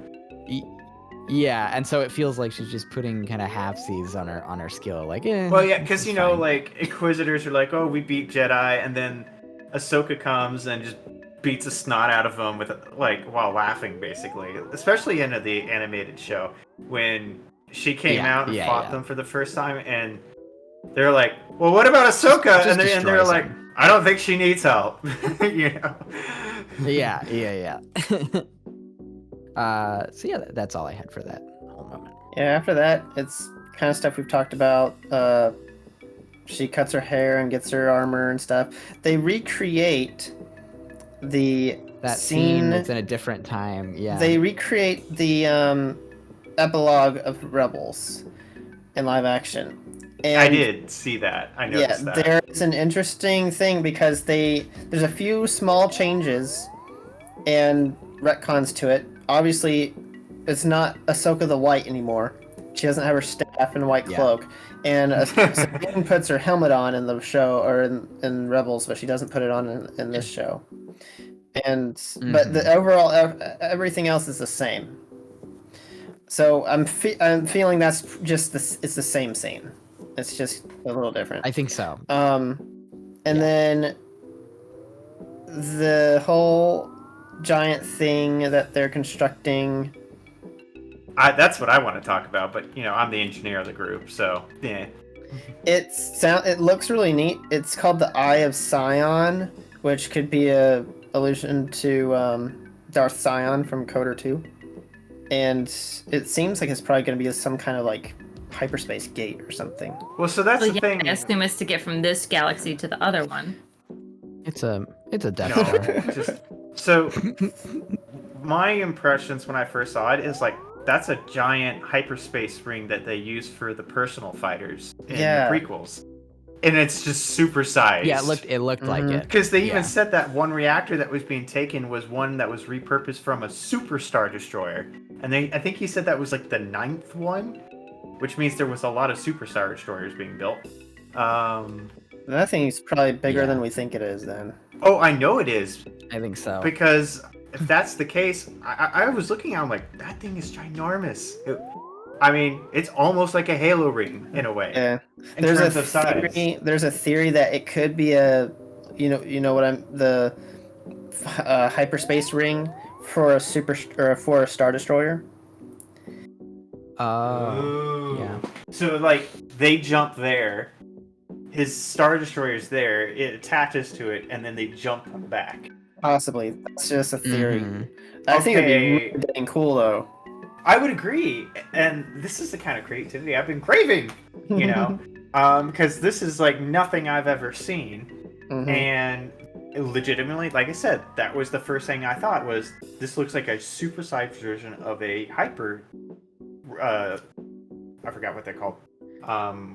Yeah, and so it feels like she's just putting kind of halfsies on her skill. Like, well, yeah, because like Inquisitors are like, oh, we beat Jedi, and then Ahsoka comes and just beats a snot out of them with while laughing, basically. Especially in the animated show when she came out and fought them for the first time, and they're like, well, what about Ahsoka? And they're like, I don't think she needs help. Yeah. So yeah, that's all I had for that whole moment. Yeah, after that, it's kind of stuff we've talked about. She cuts her hair and gets her armor and stuff. They recreate that scene that's in a different time. Yeah. They recreate the epilogue of Rebels in live action. And I did see that. I noticed that. Yeah, there's an interesting thing because there's a few small changes and retcons to it. Obviously, it's not Ahsoka the White anymore. She doesn't have her staff and white cloak. And Sabine puts her helmet on in the show or in Rebels, but she doesn't put it on in this show. And but the overall everything else is the same. So I'm feeling that's just it's the same scene. It's just a little different. I think so. And then the whole giant thing that they're constructing. That's what I want to talk about, but I'm the engineer of the group, so yeah. It looks really neat. It's called the Eye of Sion, which could be a allusion to Darth Sion from Coder 2. And it seems like it's probably going to be some kind of like hyperspace gate or something. Well, so that's the thing. I assume it's to get from this galaxy to the other one. It's a Death Star. So my impressions when I first saw it is like that's a giant hyperspace ring that they use for the personal fighters in the prequels. And it's just super sized. Yeah, it looked like it. Because they even said that one reactor that was being taken was one that was repurposed from a super Star Destroyer. And I think he said that was like the 9th one, which means there was a lot of super Star Destroyers being built. That thing is probably bigger than we think it is then. Oh, I know it is. I think so. Because if that's the case, I was looking at it, I'm like, that thing is ginormous. It's almost like a Halo ring in a way. Yeah. There's a theory that it could be the hyperspace ring for a for a Star Destroyer. Yeah. So like they jump there, his Star Destroyer's there, it attaches to it, and then they jump on the back. Possibly. That's just a theory. I think it'd be really dang cool though. I would agree, and this is the kind of creativity I've been craving, because this is like nothing I've ever seen, and legitimately, like I said, that was the first thing I thought was this looks like a supersized version of a hyper. I forgot what they're called.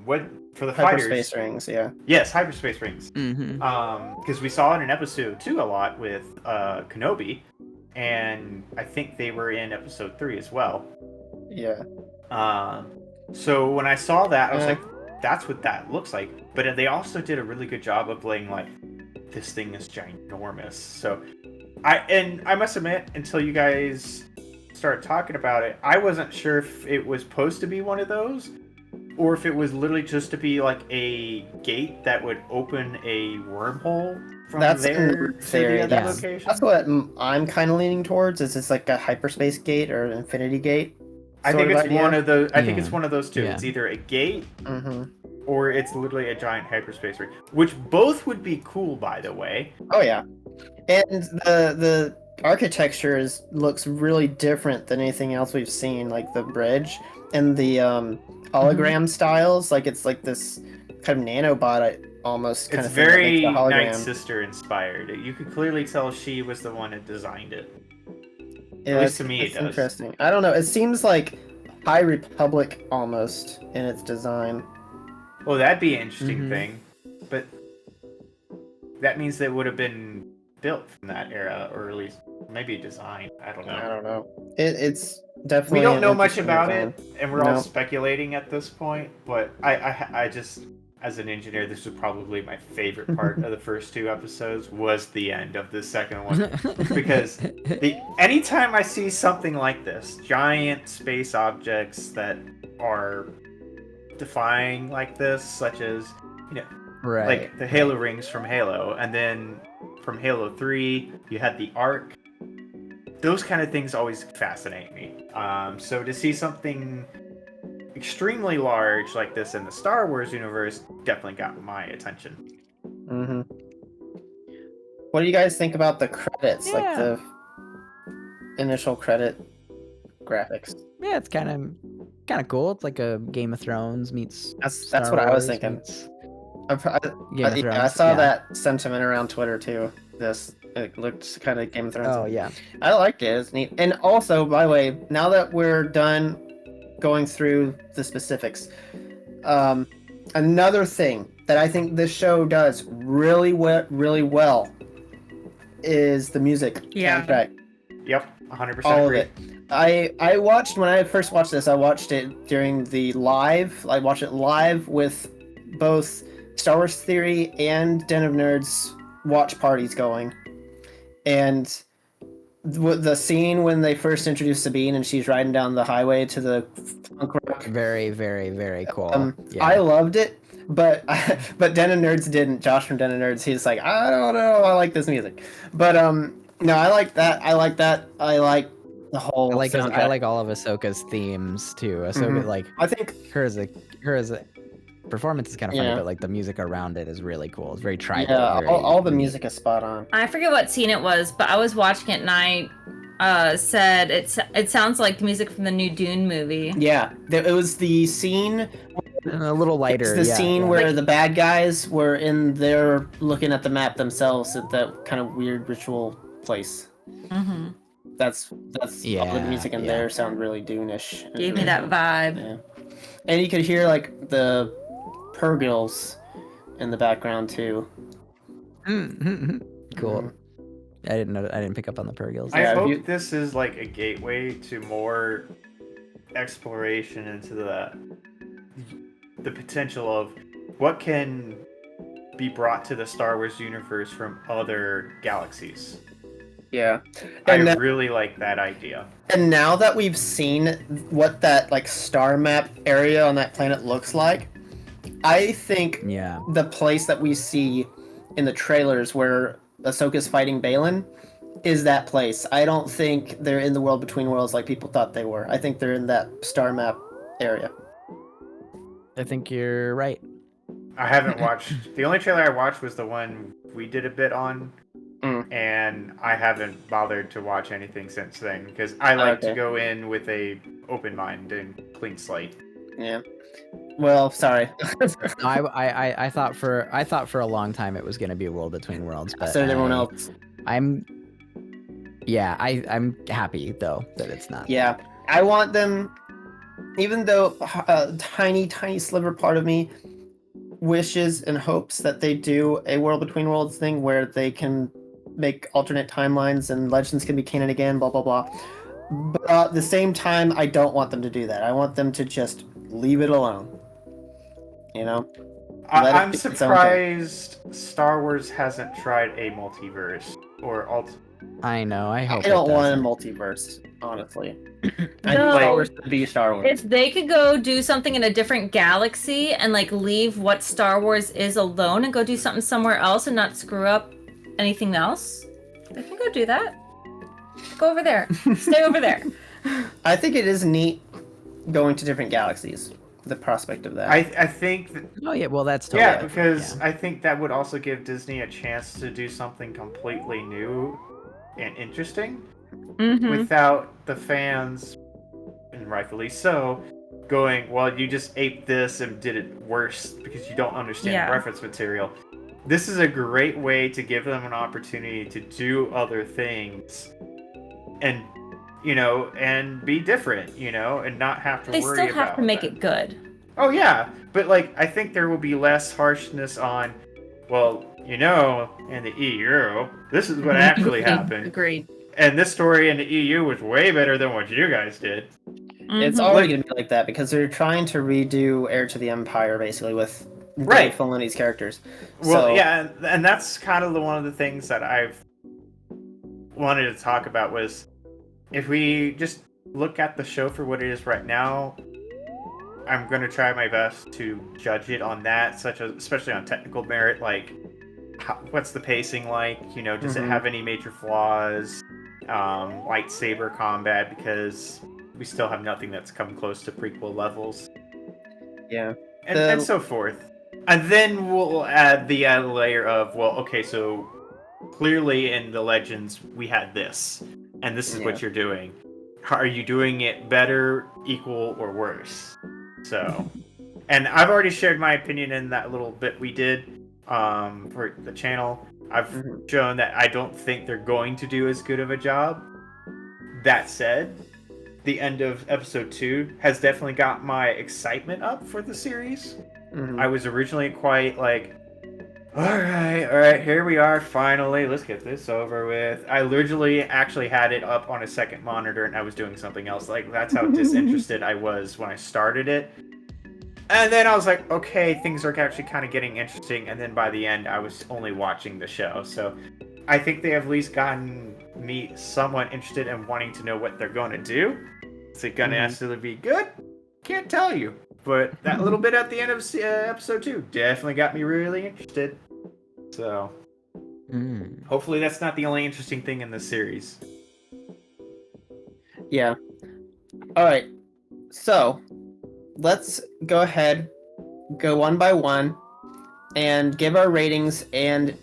What for the fighters? Hyperspace rings, yeah. Yes, hyperspace rings. Because we saw it in episode 2 a lot with Kenobi. And I think they were in episode 3 as well. Yeah. So when I saw that, I was like, that's what that looks like. But they also did a really good job of laying like, this thing is ginormous. So I must admit, until you guys started talking about it, I wasn't sure if it was supposed to be one of those, or if it was literally just to be like a gate that would open a wormhole from there to the other location. That's what I'm kind of leaning towards. Is it's like a hyperspace gate or an infinity gate? I think it's one of those. I think it's one of those two. Yeah. It's either a gate, or it's literally a giant hyperspace ring, which both would be cool, by the way. Oh yeah, and the architecture looks really different than anything else we've seen, like the bridge and the hologram styles. Like it's like this kind of nanobot almost kind it's of very thing that Night Sister inspired. You could clearly tell she was the one that designed it. Yeah, at least to me, it does. Interesting. I don't know. It seems like High Republic almost in its design. Well, that'd be an interesting thing, but that means that would have been built from that era, or at least maybe designed. I don't know. It's definitely. We don't know much about it, and we're all speculating at this point. But as an engineer, this was probably my favorite part of the first 2 episodes, was the end of the second one. Because anytime I see something like this, giant space objects that are defying like this, such as, like the Halo rings from Halo, and then from Halo 3, you had the Ark. Those kind of things always fascinate me. So to see something extremely large like this in the Star Wars universe definitely got my attention. Mm-hmm. What do you guys think about the credits, like the initial credit graphics? Yeah, it's kind of cool. It's like a Game of Thrones meets. That's what I was thinking. I saw that sentiment around Twitter too. It looked kind of Game of Thrones. Oh yeah, I liked it. It's neat. And also, by the way, now that we're done going through the specifics, another thing that I think this show does really well is the music. Soundtrack. Yep, 100% all agree. of it. I watched, when I first watched this, I watched it during the live. I watched it live with both Star Wars Theory and Den of Nerds watch parties going, and the scene when they first introduced Sabine and she's riding down the highway to the punk rock. Very, very, very cool. I loved it, but Den of Nerds didn't. Josh from Den of Nerds, he's like, I don't know, I like this music, but no, I like that. I like the whole. I like all of Ahsoka's themes too. Ahsoka, like, I think her as a performance is kind of funny, but like the music around it is really cool. It's very tribal. Yeah, all the music is spot on. I forget what scene it was, but I was watching it and I said it sounds like the music from the new Dune movie. Yeah, it was the scene. A little lighter. It's the scene where the bad guys were in there looking at the map themselves at that kind of weird ritual place. Mm-hmm. That's all the music in there sound really Dune-ish. Gave me that vibe. Yeah. And you could hear like the Purgils in the background too. Cool. I didn't pick up on the Purgils. I hope this is like a gateway to more exploration into the potential of what can be brought to the Star Wars universe from other galaxies. Yeah. I really like that idea. And now that we've seen what that like star map area on that planet looks like, I think the place that we see in the trailers where Ahsoka's fighting Balin is that place. I don't think they're in the world between worlds like people thought they were. I think they're in that star map area. I think you're right. I haven't watched. The only trailer I watched was the one we did a bit on. And I haven't bothered to watch anything since then because I like to go in with a open mind and clean slate. Yeah. Well, sorry. I thought for a long time it was going to be a world between worlds, but so did everyone else. I'm happy though that it's not. Yeah, I want them, even though a tiny sliver part of me wishes and hopes that they do a world between worlds thing where they can make alternate timelines and legends can be canon again, blah blah blah. But at the same time, I don't want them to do that. I want them to just leave it alone. You know? I'm surprised Star Wars hasn't tried a multiverse or I know. I hope. I don't want a multiverse, honestly. I No. think Star Wars to be Star Wars. If they could go do something in a different galaxy and like leave what Star Wars is alone and go do something somewhere else and not screw up anything else, they can go do that. Go over there. Stay over there. I think it is neat going to different galaxies. The prospect of that. I think. Oh yeah, well that's totally because I think that would also give Disney a chance to do something completely new and interesting without the fans, and rightfully so, going, well, you just aped this and did it worse because you don't understand reference material. This is a great way to give them an opportunity to do other things and, and be different, and not have to worry about They still have to make it good. Oh, yeah. But, I think there will be less harshness on, well, in the EU, this is what actually happened. Agreed. And this story in the EU was way better than what you guys did. It's already going to be like that because they're trying to redo Heir to the Empire, basically, with Dave Filoni's characters. Well, yeah, and that's kind of one of the things that I've wanted to talk about was if we just look at the show for what it is right now, I'm going to try my best to judge it on that, especially on technical merit, like what's the pacing like? You know, does it have any major flaws? Lightsaber combat, because we still have nothing that's come close to prequel levels. Yeah. And so forth. And then we'll add the added layer of, well, okay, so clearly in the Legends we had this, and this is what you're doing. Are you doing it better, equal, or worse? So, and I've already shared my opinion in that little bit we did for the channel. I've shown that I don't think they're going to do as good of a job. That said, the end of episode 2 has definitely got my excitement up for the series. I was originally quite like, all right, here we are, finally, let's get this over with. I literally actually had it up on a second monitor and I was doing something else. Like, that's how disinterested I was when I started it. And then I was like, okay, things are actually kind of getting interesting. And then by the end, I was only watching the show. So I think they have at least gotten me somewhat interested in wanting to know what they're going to do. Is it going to necessarily be good? Can't tell you. But that little bit at the end of episode 2 definitely got me really interested. So hopefully that's not the only interesting thing in this series. Yeah. All right. So let's go ahead, go one by one, and give our ratings and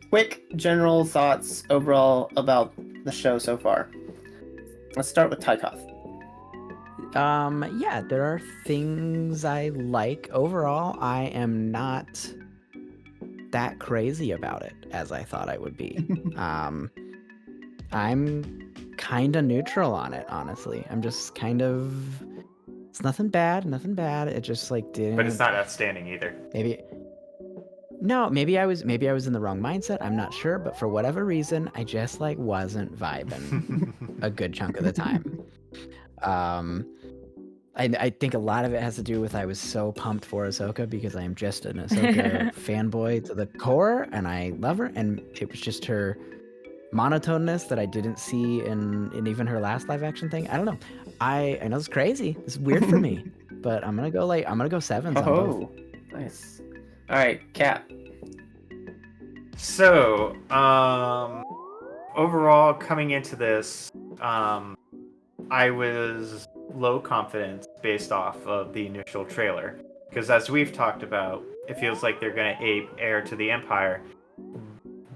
quick general thoughts overall about the show so far. Let's start with Tykoth. Yeah, there are things I like. Overall, I am not that crazy about it as I thought I would be. I'm kind of neutral on it, honestly. I'm just kind of... It's nothing bad. It just like didn't... But it's not outstanding either. Maybe I was in the wrong mindset. I'm not sure, but for whatever reason, I just like wasn't vibing a good chunk of the time. I think a lot of it has to do with I was so pumped for Ahsoka because I am just an Ahsoka fanboy to the core, and I love her. And it was just her monotoneness that I didn't see in even her last live action thing. I don't know. I know it's crazy. It's weird for me, but I'm gonna go 7s on both. Nice. All right, Kat. So, overall, coming into this, I was low confidence based off of the initial trailer, because as we've talked about, it feels like they're going to ape Heir to the Empire,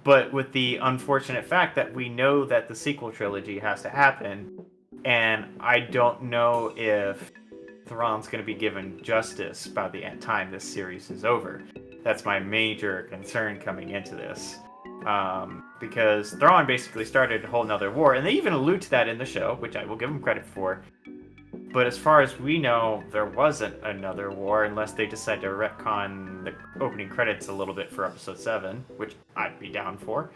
but with the unfortunate fact that we know that the sequel trilogy has to happen, and I don't know if Thrawn's going to be given justice by the time this series is over. That's my major concern coming into this. Because Thrawn basically started a whole nother war, and they even allude to that in the show, which I will give them credit for. But as far as we know, there wasn't another war unless they decide to retcon the opening credits a little bit for episode 7, which I'd be down for,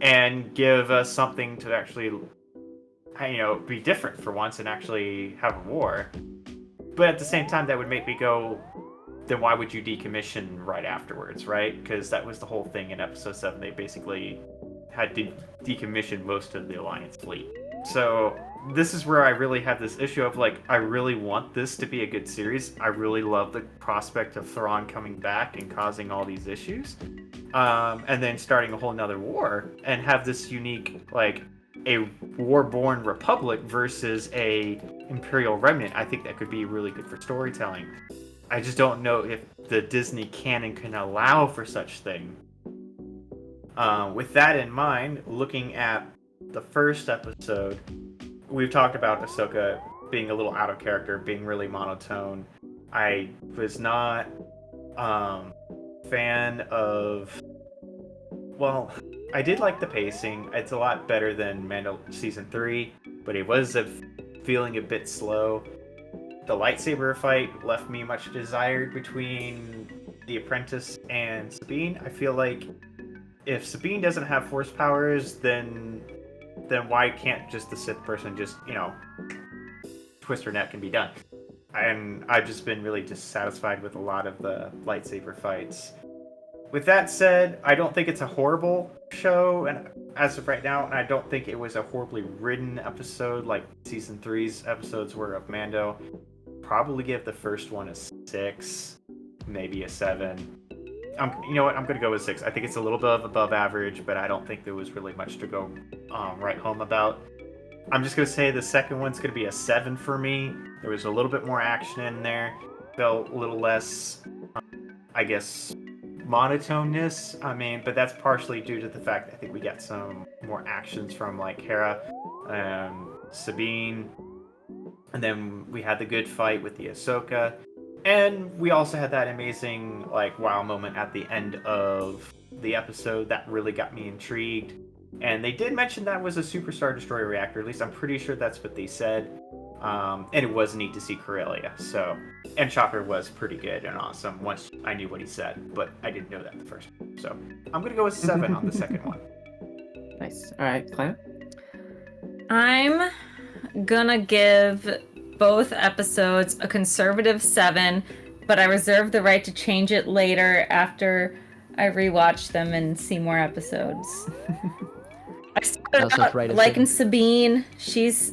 and give us something to actually, be different for once and actually have a war. But at the same time, that would make me go, then why would you decommission right afterwards, right? Because that was the whole thing in episode 7. They basically had to decommission most of the Alliance fleet. So this is where I really have this issue of, like, I really want this to be a good series. I really love the prospect of Thrawn coming back and causing all these issues. And then starting a whole nother war and have this unique, like, a war-born republic versus a Imperial remnant. I think that could be really good for storytelling. I just don't know if the Disney canon can allow for such thing. With that in mind, looking at the first episode, we've talked about Ahsoka being a little out of character, being really monotone. I was not fan of... Well, I did like the pacing. It's a lot better than Mando Season 3, but it was feeling a bit slow. The lightsaber fight left me much desired between the Apprentice and Sabine. I feel like if Sabine doesn't have force powers, then why can't just the Sith person just, twist her neck and be done? and I've just been really dissatisfied with a lot of the lightsaber fights. With that said, I don't think it's a horrible show, and as of right now, and I don't think it was a horribly written episode like season 3's episodes were of Mando. Probably give the first one a 6, maybe a 7. You know what? I'm gonna go with 6. I think it's a little bit above average, but I don't think there was really much to go right home about. I'm just gonna say the second one's gonna be a 7 for me. There was a little bit more action in there. Felt a little less, I guess, monotoneness. I mean, but that's partially due to the fact that I think we got some more actions from like Hera and Sabine, and then we had the good fight with the Ahsoka, and we also had that amazing like wow moment at the end of the episode that really got me intrigued. And they did mention that was a Superstar Destroyer reactor. At least I'm pretty sure that's what they said. And it was neat to see Corellia. So, and Chopper was pretty good and awesome once I knew what he said, but I didn't know that the first time. So I'm gonna go with 7 on the second one. Nice. All right, Kli'nah. I'm gonna give both episodes a conservative 7, but I reserve the right to change it later after I rewatch them and see more episodes. I started out liking Sabine. She's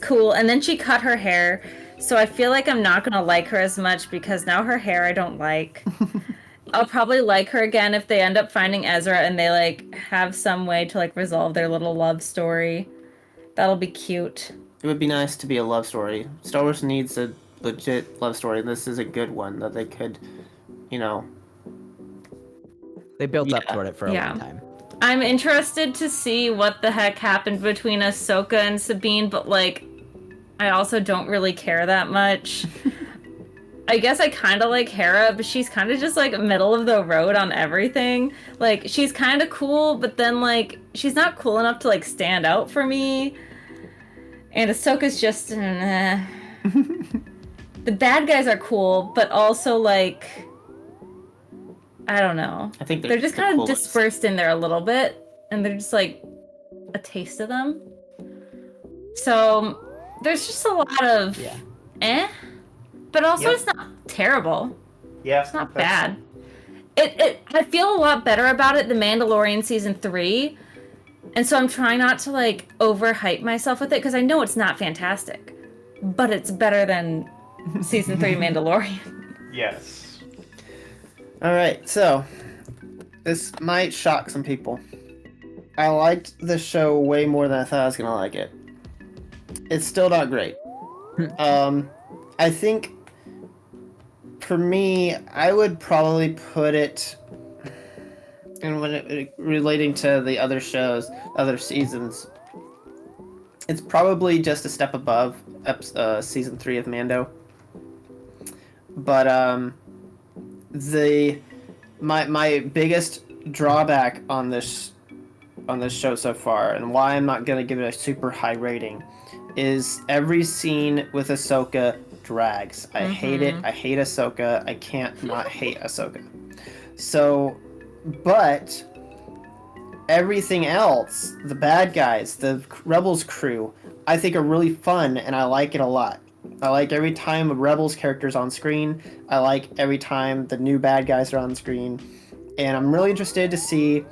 cool, and then she cut her hair, so I feel like I'm not gonna like her as much because now her hair I don't like. I'll probably like her again if they end up finding Ezra and they like have some way to like resolve their little love story. That'll be cute. It would be nice to be a love story. Star Wars needs a legit love story. This is a good one that they could, They built up toward it for a long time. I'm interested to see what the heck happened between Ahsoka and Sabine, but like, I also don't really care that much. I guess I kind of like Hera, but she's kind of just like middle of the road on everything. Like, she's kind of cool, but then like, she's not cool enough to like stand out for me. And Ahsoka's just, The bad guys are cool, but also like, I don't know. I think they're just kind of dispersed in there a little bit, and they're just like a taste of them. So there's just a lot of but also it's not terrible. Yeah, it's not bad. I feel a lot better about it than Mandalorian season 3, and so I'm trying not to like overhype myself with it because I know it's not fantastic, but it's better than season 3 Mandalorian. Yes. All right, so this might shock some people. I liked the show way more than I thought I was gonna like it. It's still not great. I think for me, I would probably put it, and when relating to the other shows, other seasons, it's probably just a step above season 3 of Mando. But my biggest drawback on this show so far, and why I'm not gonna give it a super high rating, is every scene with Ahsoka drags. I hate it. I hate Ahsoka. I can't not hate Ahsoka. So, but everything else, the bad guys, the Rebels crew, I think are really fun, and I like it a lot. I like every time a Rebels character's on screen. I like every time the new bad guys are on screen. And I'm really interested to see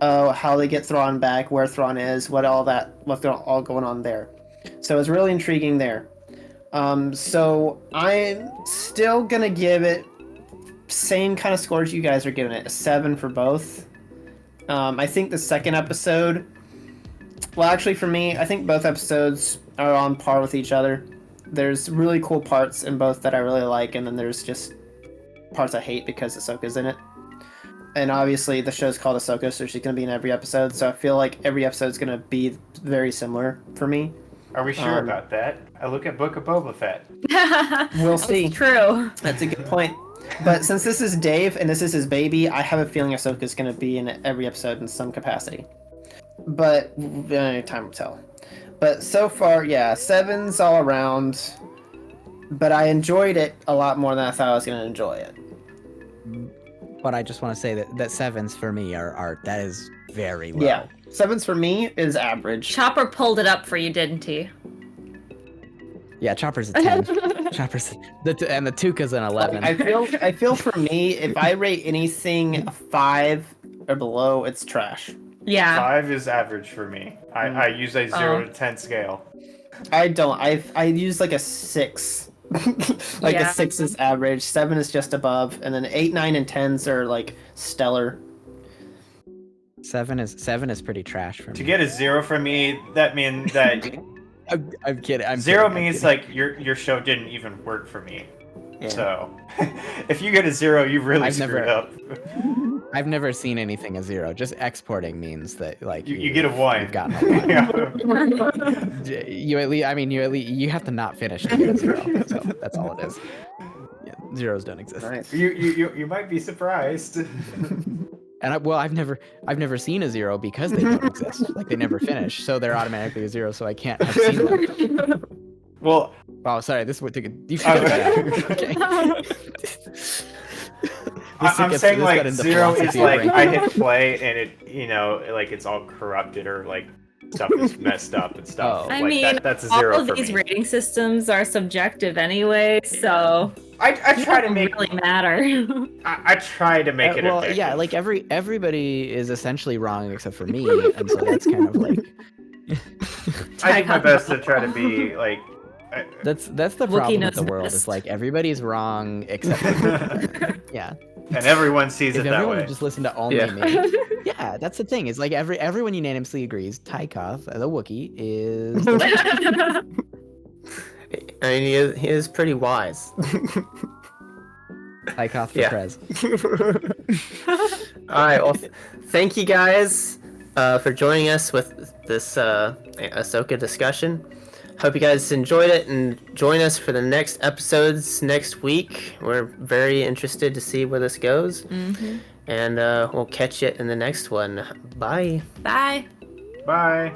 how they get Thrawn back, where Thrawn is, what's all going on there. So it's really intriguing there. So I'm still going to give it same kind of scores you guys are giving it, a 7 for both. I think the second episode, well, actually for me, I think both episodes are on par with each other. There's really cool parts in both that I really like, and then there's just parts I hate because Ahsoka's in it. And obviously the show's called Ahsoka, so she's going to be in every episode, so I feel like every episode's going to be very similar for me. Are we sure about that? I look at Book of Boba Fett. We'll see. That's true. That's a good point. But since this is Dave and this is his baby, I have a feeling Ahsoka's going to be in every episode in some capacity. But time will tell. But so far, yeah, 7s all around. But I enjoyed it a lot more than I thought I was going to enjoy it. But I just want to say that 7s for me are that is very low. Yeah, 7s for me is average. Chopper pulled it up for you, didn't he? Yeah, Chopper's a 10. Chopper's and the Tuca's an 11. I feel for me, if I rate anything a 5 or below, it's trash. Yeah. 5 is average for me. I use a 0 to 10 scale. I don't. I use like a 6. Like a 6 is average, 7 is just above, and then 8, 9, and 10s are like stellar. 7 is pretty trash for me. To get a 0 from me, that means that I'm kidding. 0 means like your show didn't even work for me. Yeah. So if you get a 0, you really screwed up. I've never seen anything a 0. Just exporting means that like you get a 1. You've gotten a 1. You at least you have to not finish to get a 0. So that's all it is. Yeah, zeros don't exist. Nice. You might be surprised. And I've never seen a 0 because they don't exist. Like they never finish, so they're automatically a 0. So I can't have seen them. Well, oh, sorry. This would take a. You should get that out. Okay. I'm saying like 0 is like I hit play and it like it's all corrupted or like stuff is messed up and stuff. Oh. I like, mean, that's a 0 all of for these me. rating systems are subjective anyway, so I try to make really matter. I try to make it. Well, effective. yeah, like everybody is essentially wrong except for me, and so that's kind of like. I do my best to try to be like. That's the problem with the world. It's like everybody's wrong except for me. Yeah. And everyone sees it that everyone way. Would just listen to only me. Yeah, that's the thing. It's like everyone unanimously agrees Tykoth, the Wookiee, is. I mean, he is pretty wise. Tykoth for Prez. All right. Well, thank you guys for joining us with this Ahsoka discussion. Hope you guys enjoyed it and join us for the next episodes next week. We're very interested to see where this goes. Mm-hmm. And we'll catch you in the next one. Bye. Bye. Bye.